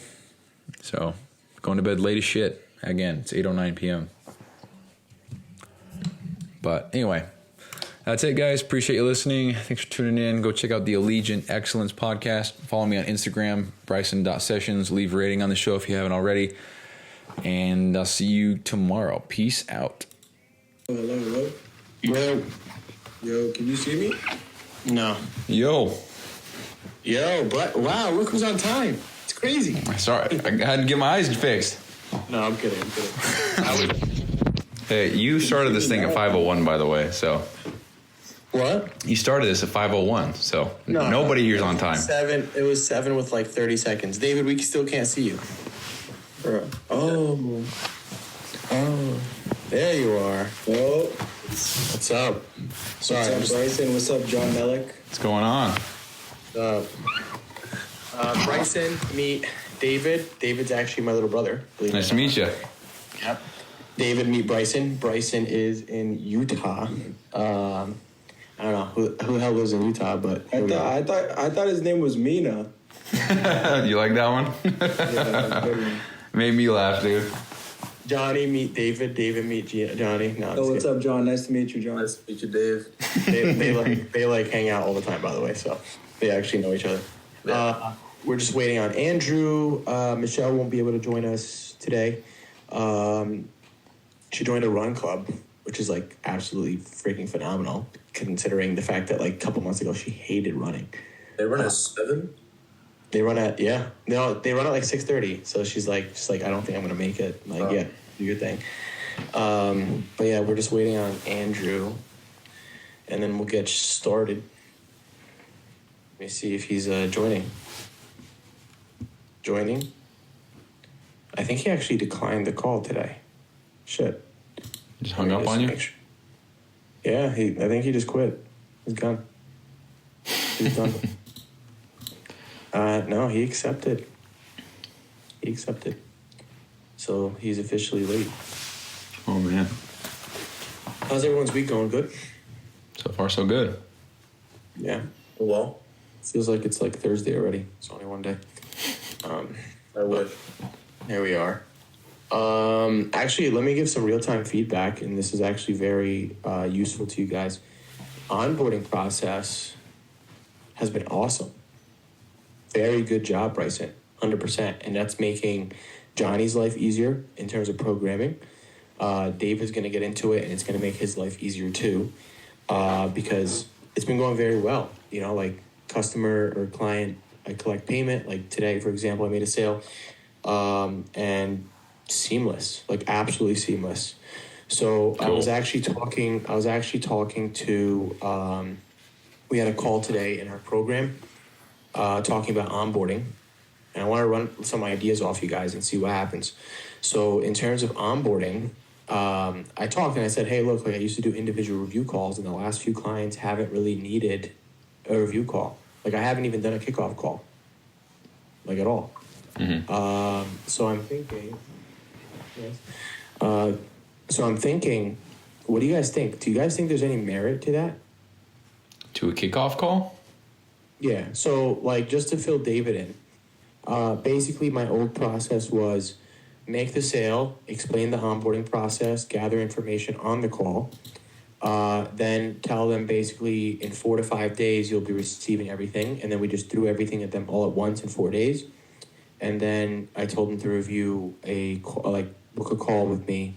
So, going to bed late as shit. Again, it's 8:09 p.m. But anyway, that's it, guys. Appreciate you listening. Thanks for tuning in. Go check out the Allegiant Excellence podcast. Follow me on Instagram, Bryson.Sessions. Leave a rating on the show if you haven't already. And I'll see you tomorrow. Peace out. Hello. Yo, can you see me? No. Yo, but wow, look who's on time. It's crazy. sorry. I had to get my eyes fixed. No, I'm kidding. Hey, you started this thing at 5:01, by the way, so. What? You started this at 5:01, so nobody here's on time. It was 7 with like 30 seconds. David, we still can't see you. Bro. Oh, there you are. Yo. What's up? Sorry. What's up, Bryson? What's up, John Mellick? What's going on? Bryson, meet David. David's actually my little brother. Nice to meet you. Yep. David, meet Bryson. Bryson is in Utah. I don't know who the hell lives in Utah, but I thought his name was Mina. You like that one? Yeah, Made me laugh, dude. Johnny, meet David. David, meet Johnny. No, oh, what's up, John? Nice to meet you, John. Nice to meet you, Dave. they hang out all the time, by the way, so they actually know each other. Yeah. We're just waiting on Andrew. Michelle won't be able to join us today. She joined a run club, which is like absolutely freaking phenomenal, considering the fact that like a couple months ago she hated running. They run at 7? They run at they run at like 6:30. So she's like, I don't think I'm gonna make it. I'm like, yeah, do your thing. But yeah, we're just waiting on Andrew, and then we'll get started. Let me see if he's joining. Joining. I think he actually declined the call today. Shit. Just hung up on you? Yeah, I think he just quit. He's gone. He's done. No, he accepted. So he's officially late. Oh, man. How's everyone's week going? Good? So far, so good. Yeah. Well, feels like it's like Thursday already. It's only one day. I would. Here we are. Actually, let me give some real-time feedback, and this is actually very useful to you guys. Onboarding process has been awesome. Very good job, Bryson, 100%. And that's making Johnny's life easier in terms of programming. Dave is going to get into it, and it's going to make his life easier too, because it's been going very well. You know, like customer or client, I collect payment. Like today, for example, I made a sale, and seamless, like absolutely seamless. So cool. I was actually talking to, we had a call today in our program, talking about onboarding, and I want to run some ideas off you guys and see what happens. So in terms of onboarding, I talked and I said, hey, look, like I used to do individual review calls, and the last few clients haven't really needed a review call. Like I haven't even done a kickoff call, like at all. Mm-hmm. So I'm thinking, what do you guys think? Do you guys think there's any merit to that? To a kickoff call? Yeah. So like just to fill David in, basically my old process was make the sale, explain the onboarding process, gather information on the call, then tell them basically in 4 to 5 days you'll be receiving everything, and then we just threw everything at them all at once in 4 days, and then I told them to review book a call with me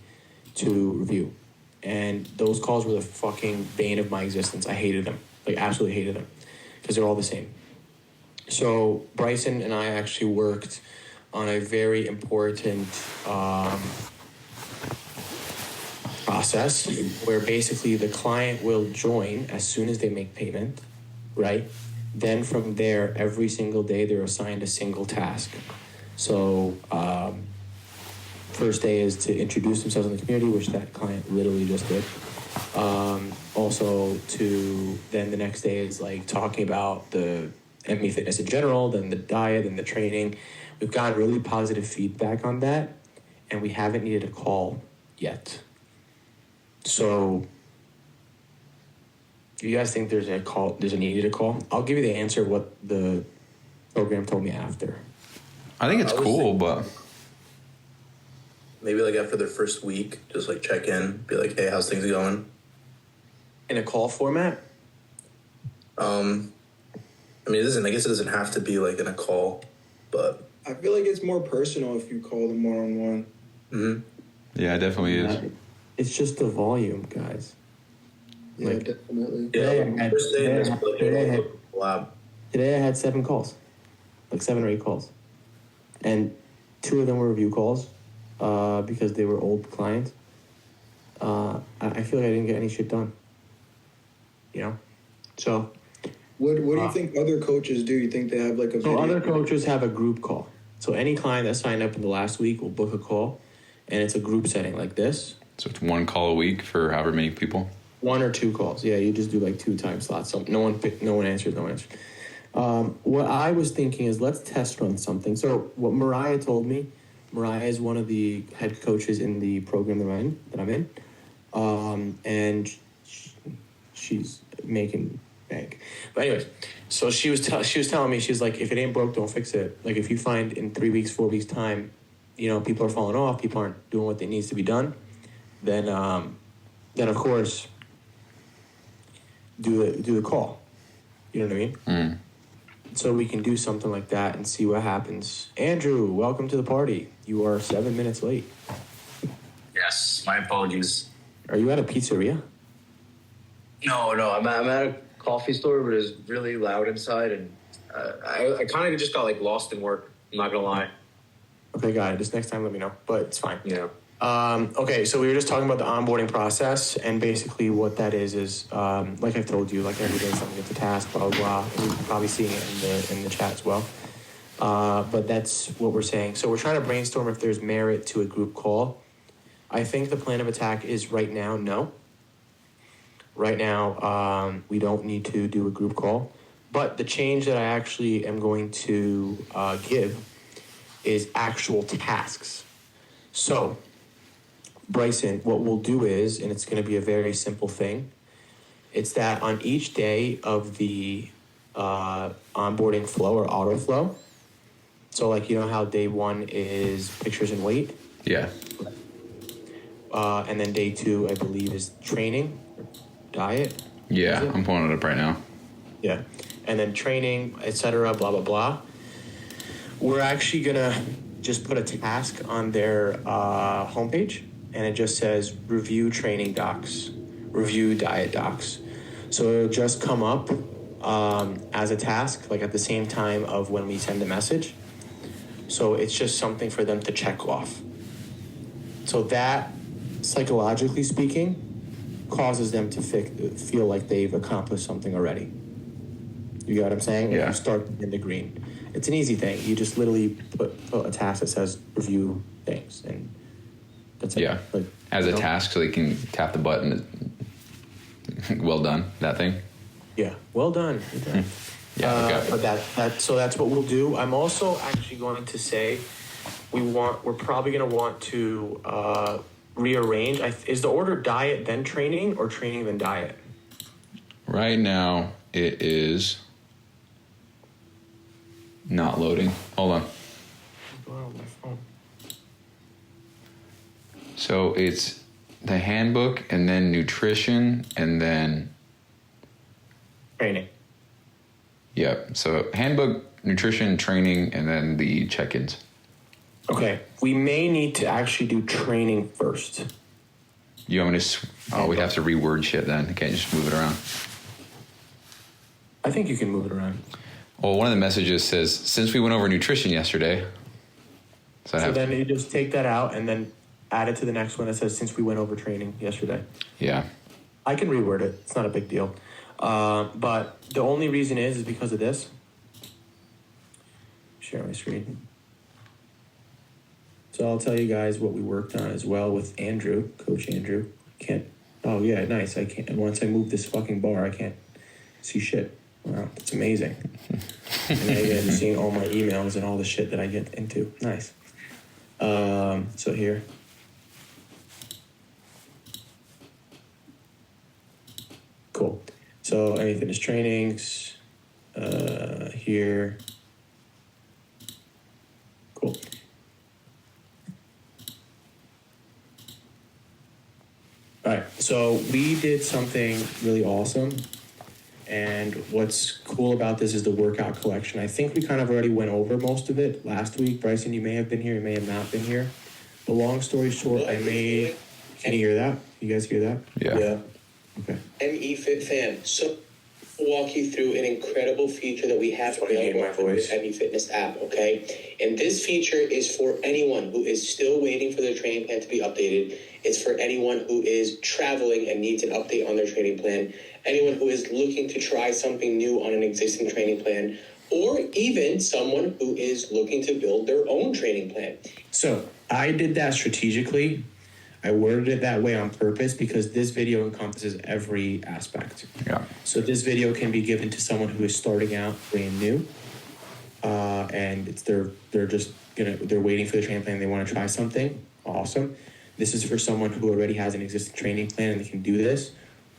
to review, and those calls were the fucking bane of my existence. I hated them, like absolutely hated them, because they're all the same. So Bryson and I actually worked on a very important process where basically the client will join as soon as they make payment, right? Then from there, every single day, they're assigned a single task. So first day is to introduce themselves in the community, which that client literally just did. Also then the next day is like talking about the ME fitness in general, then the diet and the training. We've gotten really positive feedback on that, and we haven't needed a call yet. So, do you guys think there's a need to call? I'll give you the answer of what the program told me after. I think it's cool, but maybe like after their first week, just like check in, be like, hey, how's things going? In a call format? I guess it doesn't have to be like in a call, but I feel like it's more personal if you call them one-on-one. Mm-hmm. Yeah, it definitely is. It's just the volume, guys. Yeah, definitely. Today I had 7 calls, like 7 or 8 calls, and 2 of them were review calls because they were old clients. I feel like I didn't get any shit done. You know, so. What do you think other coaches do? You think they have like a video? So other coaches have a group call. So any client that signed up in the last week will book a call, and it's a group setting like this. So it's 1 call a week for however many people? 1 or 2 calls. Yeah, you just do like 2 time slots. So no one answered. What I was thinking is let's test run something. So what Mariah told me, Mariah is one of the head coaches in the program that I'm in. And she's making bank. But anyways, so she was telling me, she's like, if it ain't broke, don't fix it. Like if you find in 3 weeks, 4 weeks time, you know, people are falling off, people aren't doing what needs to be done, then of course do the call. You know what I mean? Mm. So we can do something like that and see what happens. Andrew, welcome to the party. You are 7 minutes late. Yes, my apologies. Are you at a pizzeria? No, I'm at a coffee store, but it's really loud inside, and I kind of just got like lost in work. I'm not gonna lie. Okay, got it. Just next time, let me know. But it's fine. Yeah. Okay, so we were just talking about the onboarding process, and basically what that is like I told you, like every day someone gets a task, blah blah blah. And you're probably seeing it in the chat as well. But that's what we're saying. So we're trying to brainstorm if there's merit to a group call. I think the plan of attack is right now, no. Right now, we don't need to do a group call. But the change that I actually am going to give is actual tasks. So, Bryson, what we'll do is, and it's going to be a very simple thing, it's that on each day of the onboarding flow or auto flow, so like you know how day 1 is pictures and weight, Yeah. And then day 2, I believe, is training, or diet. Yeah, I'm pulling it up right now. Yeah. And then training, etc., blah, blah, blah. We're actually going to just put a task on their homepage, and it just says review training docs, review diet docs. So it'll just come up as a task, like at the same time of when we send a message. So it's just something for them to check off. So that, psychologically speaking, causes them to feel like they've accomplished something already. You get what I'm saying? Yeah. You start in the green. It's an easy thing. You just literally put a task that says review things, and that's it. Yeah. Like, As a task, so they can tap the button. Well done, that thing. Yeah. Well done. Yeah. Okay. But so that's what we'll do. I'm also actually going to say we're probably going to want to rearrange. Is the order diet then training, or training then diet? Right now, it is not loading. Hold on. Oh, my phone. So it's the handbook, and then nutrition, and then Training. Yep. So handbook, nutrition, training, and then the check-ins. Okay. We may need to actually do training first. You want me to? We'd have to reword shit then. I can't just move it around. I think you can move it around. Well, one of the messages says, since we went over nutrition yesterday. So then you just take that out and then add it to the next one that says, since we went over training yesterday. Yeah. I can reword it. It's not a big deal. But the only reason is because of this. Share my screen. So I'll tell you guys what we worked on as well with Andrew, Coach Andrew. Oh yeah, nice. I can't. And once I move this fucking bar, I can't see shit. Wow, that's amazing. And now you guys are seeing all my emails and all the shit that I get into. Nice. So here. Cool. So any fitness trainings, here. Cool. All right, so we did something really awesome, and what's cool about this is the workout collection. I think we kind of already went over most of it last week. Bryson, you may have been here, you may have not been here. But long story short, can you hear that? You guys hear that? Yeah. Okay. ME Fit fan. So I'll walk you through an incredible feature that we have available on the ME Fitness app, okay? And this feature is for anyone who is still waiting for their training plan to be updated. It's for anyone who is traveling and needs an update on their training plan, anyone who is looking to try something new on an existing training plan, or even someone who is looking to build their own training plan. So I did that strategically. I worded it that way on purpose because this video encompasses every aspect. Yeah. So this video can be given to someone who is starting out brand new, and they're waiting for the training plan. They want to try something. Awesome. This is for someone who already has an existing training plan and they can do this.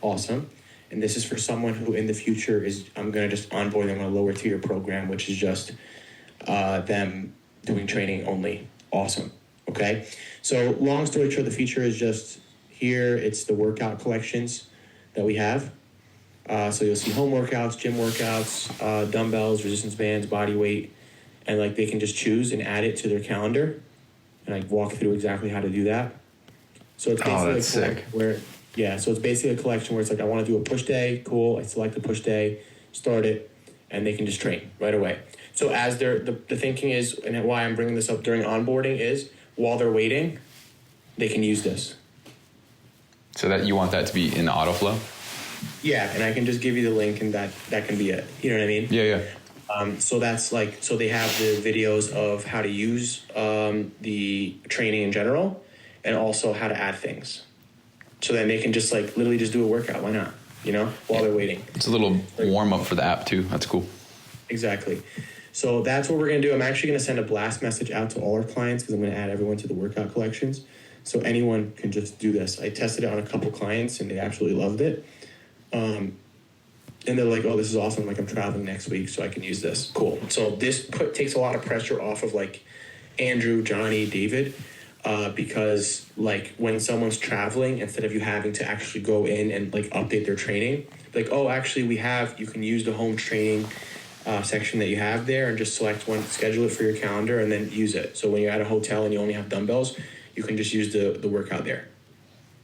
Awesome. And this is for someone who in the future I'm going to just onboard them on a lower tier program, which is just them doing training only. Awesome. Okay. So long story short, the feature is just here. It's the workout collections that we have. So you'll see home workouts, gym workouts, dumbbells, resistance bands, body weight, and like they can just choose and add it to their calendar, and like walk through exactly how to do that. So it's basically that's sick. So it's basically a collection where it's like, I want to do a push day. Cool. I select the push day, start it, and they can just train right away. So as the thinking is, and why I'm bringing this up during onboarding is, while they're waiting, they can use this. So that you want that to be in autoflow? Yeah, and I can just give you the link, and that can be it. You know what I mean? Yeah. So that's so they have the videos of how to use the training in general, and also how to add things. So then they can just literally just do a workout. Why not? While they're waiting. It's a little warm up for the app too. That's cool. Exactly. So that's what we're going to do. I'm actually going to send a blast message out to all our clients because I'm going to add everyone to the workout collections. So anyone can just do this. I tested it on a couple clients and they absolutely loved it. And they're like, oh, this is awesome. I'm traveling next week, so I can use this. Cool. So this takes a lot of pressure off of Andrew, Johnny, David. because like when someone's traveling, instead of you having to actually go in and like update their training, like, oh, actually you can use the home training section that you have there and just select one, schedule it for your calendar, and then use it. So when you're at a hotel and you only have dumbbells, you can just use the workout there.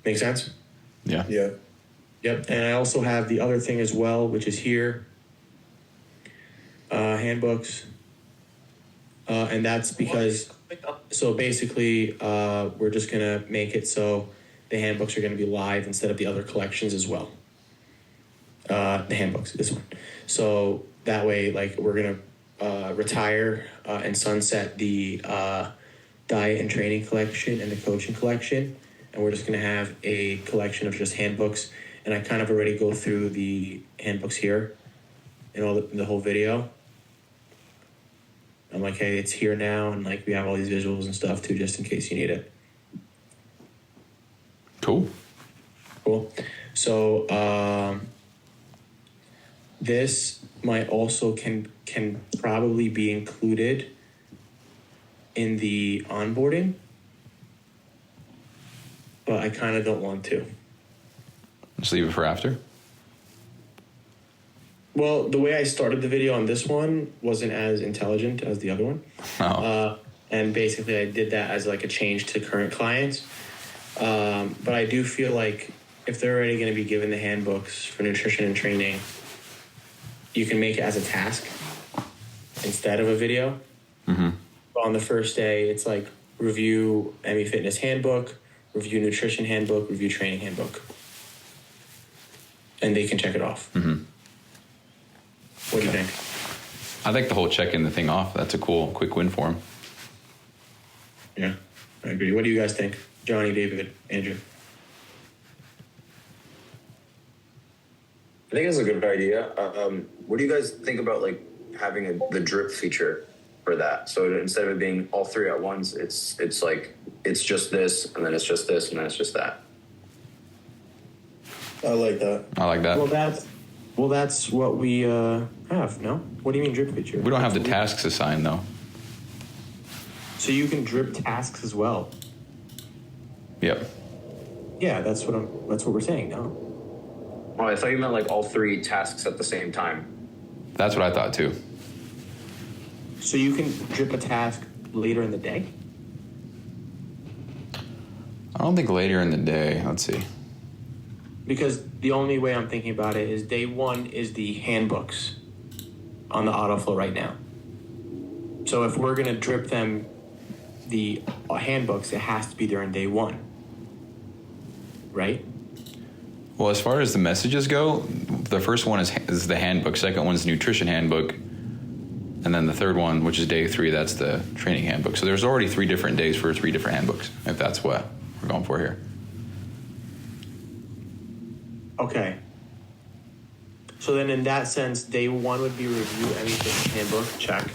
Make sense? Yeah. Yeah. Yep. And I also have the other thing as well, which is here. Handbooks. And that's because, so basically, we're just going to make it so the handbooks are going to be live instead of the other collections as well. The handbooks, this one. So that way, like, we're going to retire and sunset the diet and training collection and the coaching collection. And we're just going to have a collection of just handbooks. And I kind of already go through the handbooks here in all the whole video. I'm like, hey, it's here now, and like we have all these visuals and stuff too, just in case you need it. Cool. So this might also can probably be included in the onboarding, but I kind of don't want to. Just leave it for after. Well, the way I started the video on this one wasn't as intelligent as the other one. Oh. And basically I did that as like a change to current clients. But I do feel like if they're already going to be given the handbooks for nutrition and training, you can make it as a task instead of a video. Mm-hmm. But on the first day, it's like review ME Fitness handbook, review nutrition handbook, review training handbook. And they can check it off. Mm-hmm. What do you think? I like the whole checking the thing off. That's a cool, quick win for him. Yeah, I agree. What do you guys think? Johnny, David, Andrew? I think it's a good idea. What do you guys think about like having the drip feature for that? So instead of it being all three at once, it's like it's just this, and then it's just this, and then it's just that. I like that. I like that. Well, that's what we have. No, what do you mean drip feature? We don't have the tasks assigned though. So you can drip tasks as well. Yep. Yeah, that's what we're saying. No. Oh, I thought you meant like all three tasks at the same time. That's what I thought too. So you can drip a task later in the day. I don't think later in the day. Let's see. Because the only way I'm thinking about it is day one is the handbooks on the autoflow right now. So if we're going to drip them the handbooks, it has to be there on day one. Right? Well, as far as the messages go, the first one is the handbook. Second one is the nutrition handbook. And then the third one, which is day 3, that's the training handbook. So there's already 3 different days for 3 different handbooks, if that's what we're going for here. Okay. So then in that sense, day 1 would be review anything handbook, check.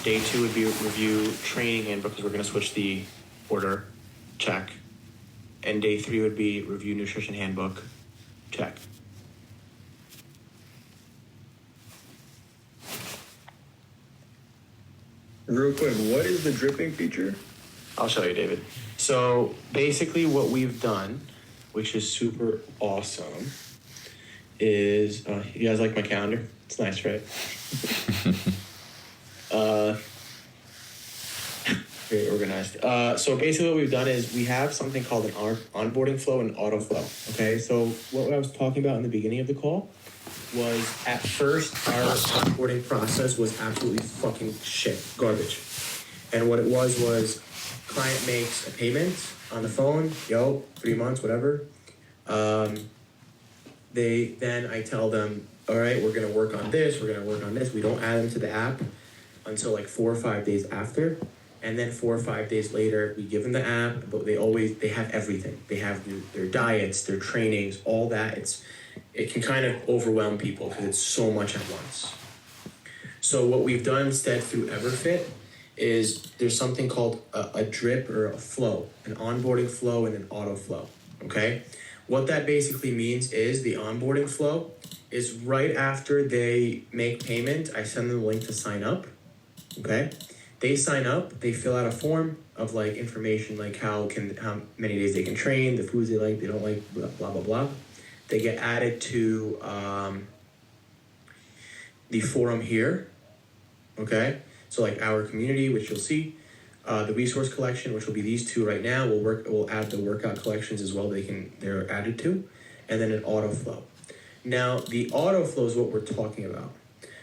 Day 2 would be review training handbook because we're going to switch the order, check. And day 3 would be review nutrition handbook, check. Real quick, what is the dripping feature? I'll show you, David. So basically what we've done, which is super awesome, is you guys like my calendar? It's nice, right? Very organized. So basically what we've done is we have something called an onboarding flow and auto flow. Okay, so what I was talking about in the beginning of the call was at first our onboarding process was absolutely fucking shit, garbage. And what it was client makes a payment on the phone, 3 months, whatever. Then I tell them, all right, we're gonna work on this, We don't add them to the app until like 4 or 5 days after. And then 4 or 5 days later, we give them the app, but they have everything. They have their diets, their trainings, all that. It can kind of overwhelm people because it's so much at once. So what we've done instead through EverFit is there's something called a drip or a flow, an onboarding flow and an auto flow, okay? What that basically means is the onboarding flow is right after they make payment, I send them the link to sign up, okay? They sign up, they fill out a form of like information like how many days they can train, the foods they like, they don't like, blah blah blah. They get added to the forum here. Okay, so like our community, which you'll see, the resource collection, which will be these two right now. We'll add the workout collections as well. They're added to, and then an auto flow. Now the auto flow is what we're talking about.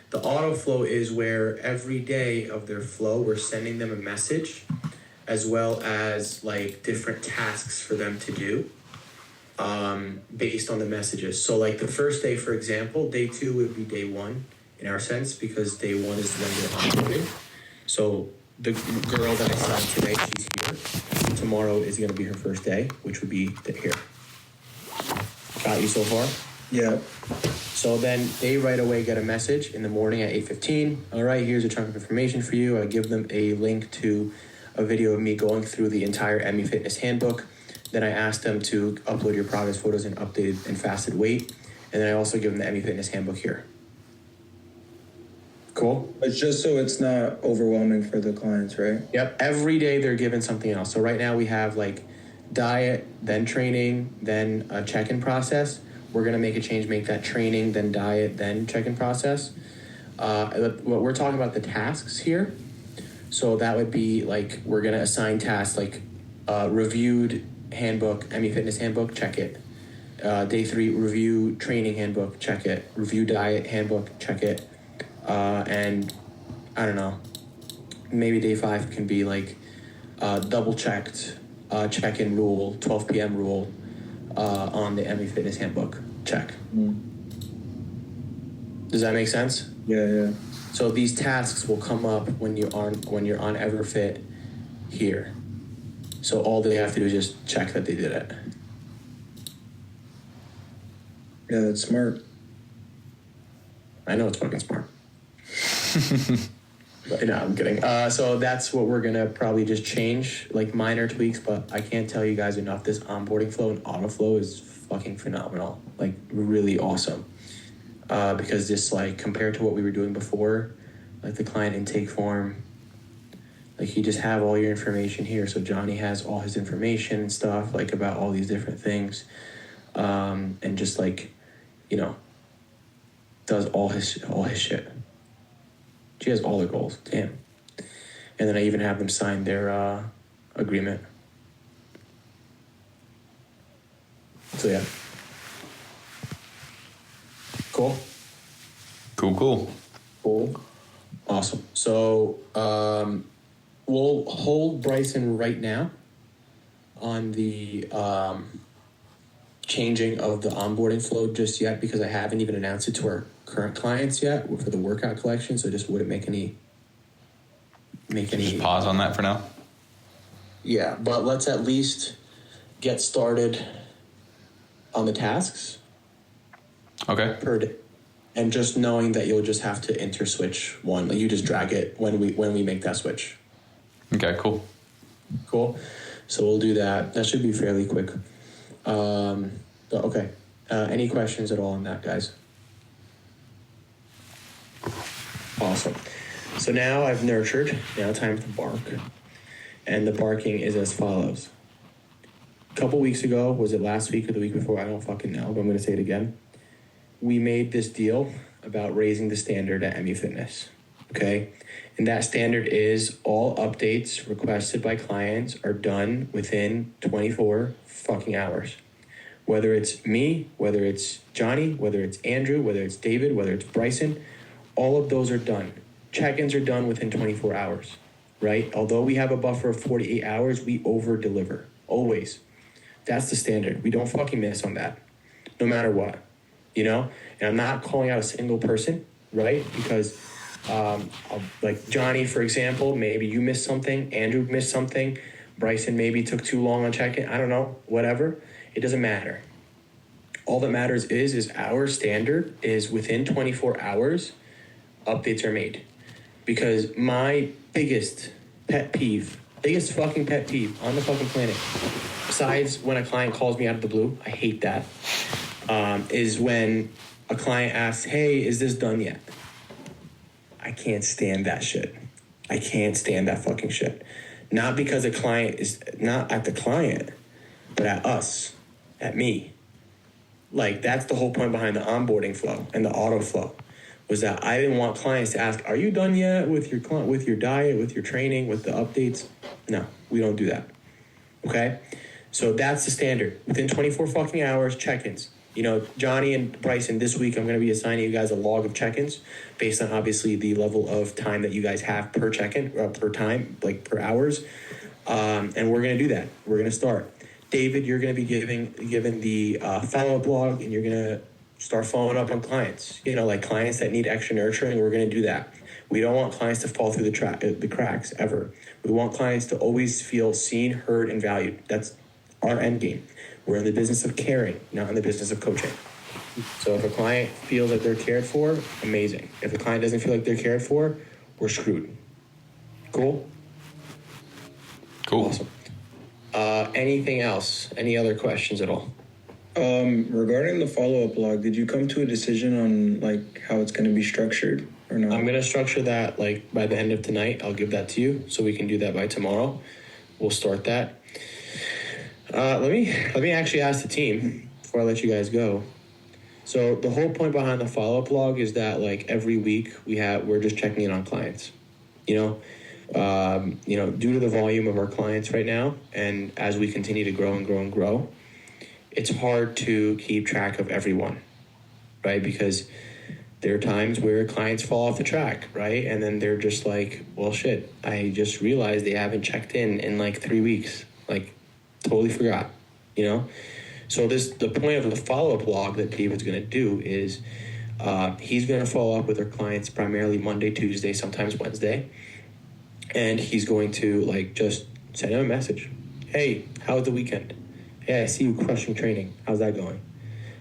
The auto flow is where every day of their flow, we're sending them a message, as well as like different tasks for them to do, based on the messages. So like the first day, for example, day 2 would be day 1 in our sense, because day 1 is when they're onboarding. So the girl that I signed today, she's here. Tomorrow is going to be her first day, which would be here. Got you so far? Yeah. So then they right away get a message in the morning at 8:15. All right, here's a chunk of information for you. I give them a link to a video of me going through the entire Emmy Fitness handbook. Then I ask them to upload your progress photos in updated and fasted weight. And then I also give them the Emmy Fitness handbook here. Cool? It's just so it's not overwhelming for the clients, right? Yep. Every day they're given something else. So right now we have like diet, then training, then a check-in process. We're going to make a change, make that training, then diet, then check-in process. What we're talking about the tasks here. So that would be like, we're going to assign tasks like reviewed handbook, Emmy Fitness handbook, check it. Day 3, review training handbook, check it. Review diet handbook, check it. And I don't know, maybe day 5 can be like double checked, check-in rule, 12 p.m. rule on the Emmy Fitness handbook, check. Does that make sense? Yeah. So these tasks will come up when you're on EverFit here. So all they have to do is just check that they did it. Yeah, that's smart. I know it's fucking smart. But, no, I'm kidding. So that's what we're going to probably just change, like minor tweaks, but I can't tell you guys enough. This onboarding flow and auto flow is fucking phenomenal. Like, really awesome. Because just, like, compared to what we were doing before, like the client intake form, like, you just have all your information here. So Johnny has all his information and stuff, like, about all these different things. And just, like, you know, does all his shit. She has all the goals. Damn. And then I even have them sign their agreement. So yeah. Cool. Cool. Awesome. So we'll hold Bryson right now on the changing of the onboarding flow just yet, because I haven't even announced it to our current clients yet for the workout collection, so just wouldn't make any Just pause on that for now. Yeah, but let's at least get started on the tasks. Okay. Per day. And just knowing that you'll just have to interswitch one. Like, you just drag it when we make that switch. Okay, cool. So we'll do that. That should be fairly quick. Okay. Any questions at all on that, guys? Awesome. So now I've nurtured. Now time to bark. And the barking is as follows. A couple weeks ago, was it last week or the week before? I don't fucking know, but I'm going to say it again. We made this deal about raising the standard at Emmy Fitness. Okay? And that standard is all updates requested by clients are done within 24 fucking hours. Whether it's me, whether it's Johnny, whether it's Andrew, whether it's David, whether it's Bryson, all of those are done. Check-ins are done within 24 hours, right? Although we have a buffer of 48 hours, we over-deliver, always. That's the standard. We don't fucking miss on that, no matter what, you know? And I'm not calling out a single person, right? Because, like Johnny, for example, maybe you missed something, Andrew missed something, Bryson maybe took too long on check-in, I don't know, whatever. It doesn't matter. All that matters is our standard is within 24 hours, updates are made. Because my biggest fucking pet peeve on the fucking planet, besides when a client calls me out of the blue, I hate that, is when a client asks, hey, is this done yet? I can't stand that shit. I can't stand that fucking shit. Not because the client is not at the client, but at us, at me. Like, that's the whole point behind the onboarding flow and the auto flow, was that I didn't want clients to ask, are you done yet with your with your diet, with your training, with the updates? No, we don't do that. Okay? So that's the standard. Within 24 fucking hours, check-ins. You know, Johnny and Bryson, this week I'm going to be assigning you guys a log of check-ins based on obviously the level of time that you guys have per check-in, per time, like per hours. And we're going to do that. We're going to start. David, you're going to be given the follow-up log, and you're going to start following up on clients. You know, like clients that need extra nurturing, we're going to do that. We don't want clients to fall through the cracks ever. We want clients to always feel seen, heard, and valued. That's our end game. We're in the business of caring, not in the business of coaching. So if a client feels that they're cared for, amazing. If a client doesn't feel like they're cared for, we're screwed. Cool? Cool. Awesome. Anything else? Any other questions at all? Regarding the follow-up log, did you come to a decision on like how it's going to be structured or not? I'm going to structure that like by the end of tonight. I'll give that to you so we can do that by tomorrow. We'll start that. Let me actually ask the team before I let you guys go. So the whole point behind the follow-up log is that like every week we're just checking in on clients. You know, due to the volume of our clients right now, and as we continue to grow and grow and grow, it's hard to keep track of everyone, right? Because there are times where clients fall off the track, right? And then they're just like, well, shit, I just realized they haven't checked in like 3 weeks. Like, totally forgot, you know? So the point of the follow-up log that David's going to do is he's going to follow up with our clients primarily Monday, Tuesday, sometimes Wednesday. And he's going to like just send him a message. Hey, how was the weekend? Hey, I see you crushing training. How's that going?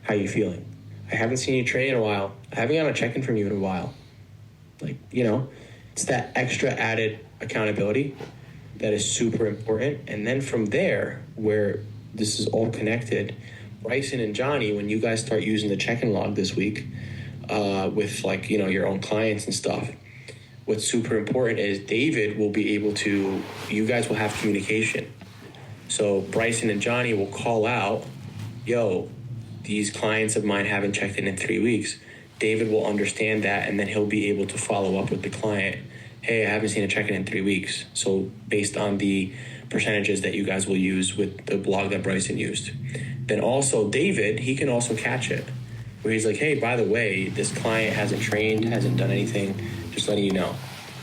How you feeling? I haven't seen you train in a while. I haven't gotten a check-in from you in a while. Like, you know, it's that extra added accountability that is super important. And then from there, where this is all connected, Bryson and Johnny, when you guys start using the check-in log this week with like, you know, your own clients and stuff, what's super important is David will be able to, you guys will have communication. So Bryson and Johnny will call out, yo, these clients of mine haven't checked in 3 weeks. David will understand that, and then he'll be able to follow up with the client. Hey, I haven't seen a check-in in 3 weeks. So based on the percentages that you guys will use with the blog that Bryson used. Then also David, he can also catch it. Where he's like, hey, by the way, this client hasn't trained, hasn't done anything, just letting you know.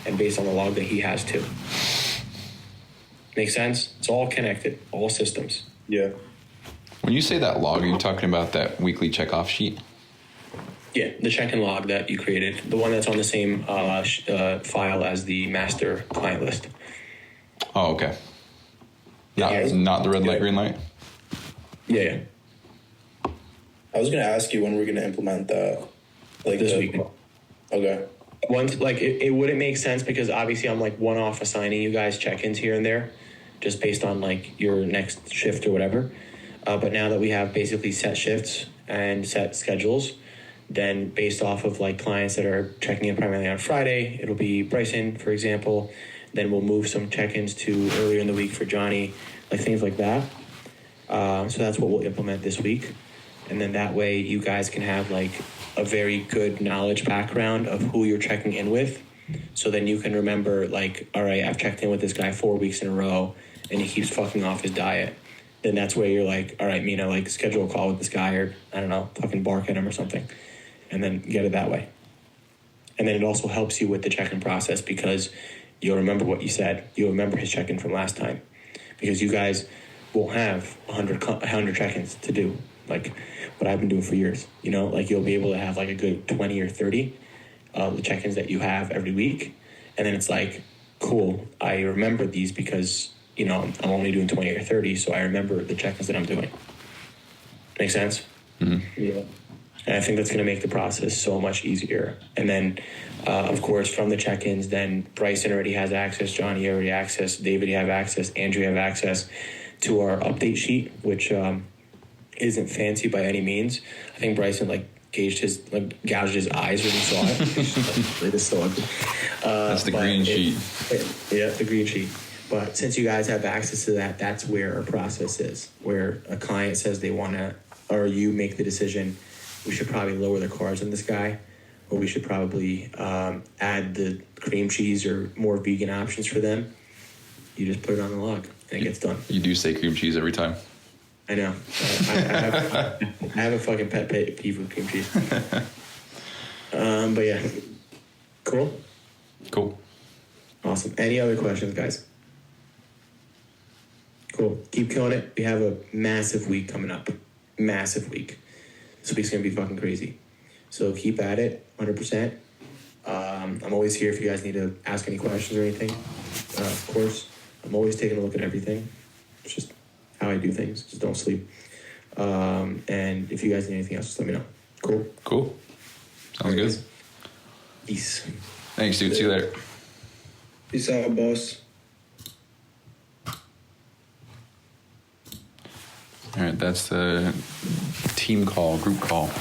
And based on the log that he has too. Make sense? It's all connected, all systems. Yeah. When you say that log, are you talking about that weekly checkoff sheet? Yeah, the check-in log that you created, the one that's on the same file as the master client list. Oh, okay. Not the red light, green light? Yeah. I was going to ask you when we're going to implement that. Like This week. Okay. Once, like, it wouldn't make sense because obviously I'm like one-off assigning you guys check-ins here and there just based on like your next shift or whatever. But now that we have basically set shifts and set schedules, then based off of like clients that are checking in primarily on Friday, it'll be Bryson, for example. Then we'll move some check-ins to earlier in the week for Johnny, like things like that. So that's what we'll implement this week. And then that way you guys can have like a very good knowledge background of who you're checking in with. So then you can remember like, all right, I've checked in with this guy 4 weeks in a row and he keeps fucking off his diet. Then that's where you're like, all right, Mina, like schedule a call with this guy or I don't know, fucking bark at him or something. And then get it that way. And then it also helps you with the check-in process because you'll remember what you said. You'll remember his check-in from last time because you guys won't have 100 check-ins to do, like what I've been doing for years. You know, like you'll be able to have like a good 20 or 30 the check-ins that you have every week. And then it's like, cool, I remember these because, you know, I'm only doing 20 or 30, so I remember the check-ins that I'm doing. Make sense? Mm-hmm. Yeah. And I think that's going to make the process so much easier. And then, of course, from the check-ins, then Bryson already has access, Johnny already access, David you have access, Andrew you have access to our update sheet, which isn't fancy by any means. I think Bryson like gouged his eyes when he saw it. It's just, like, so ugly. That's the green sheet. Yeah, the green sheet. But since you guys have access to that, that's where our process is. Where a client says they want to, or you make the decision, we should probably lower the carbs on this guy, or we should probably add the cream cheese or more vegan options for them. You just put it on the log, and it gets done. You do say cream cheese every time. I know. I have a fucking pet peeve with cream cheese. But yeah. Cool? Cool. Awesome. Any other questions, guys? Cool. Keep killing it. We have a massive week coming up. Massive week. This week's going to be fucking crazy. So keep at it, 100%. I'm always here if you guys need to ask any questions or anything. Of course, I'm always taking a look at everything. It's just how I do things. Just don't sleep. And if you guys need anything else, just let me know. Cool? Cool. Sounds good. Peace. Thanks, dude. See you later. Peace out, boss. All right, that's the team call, group call.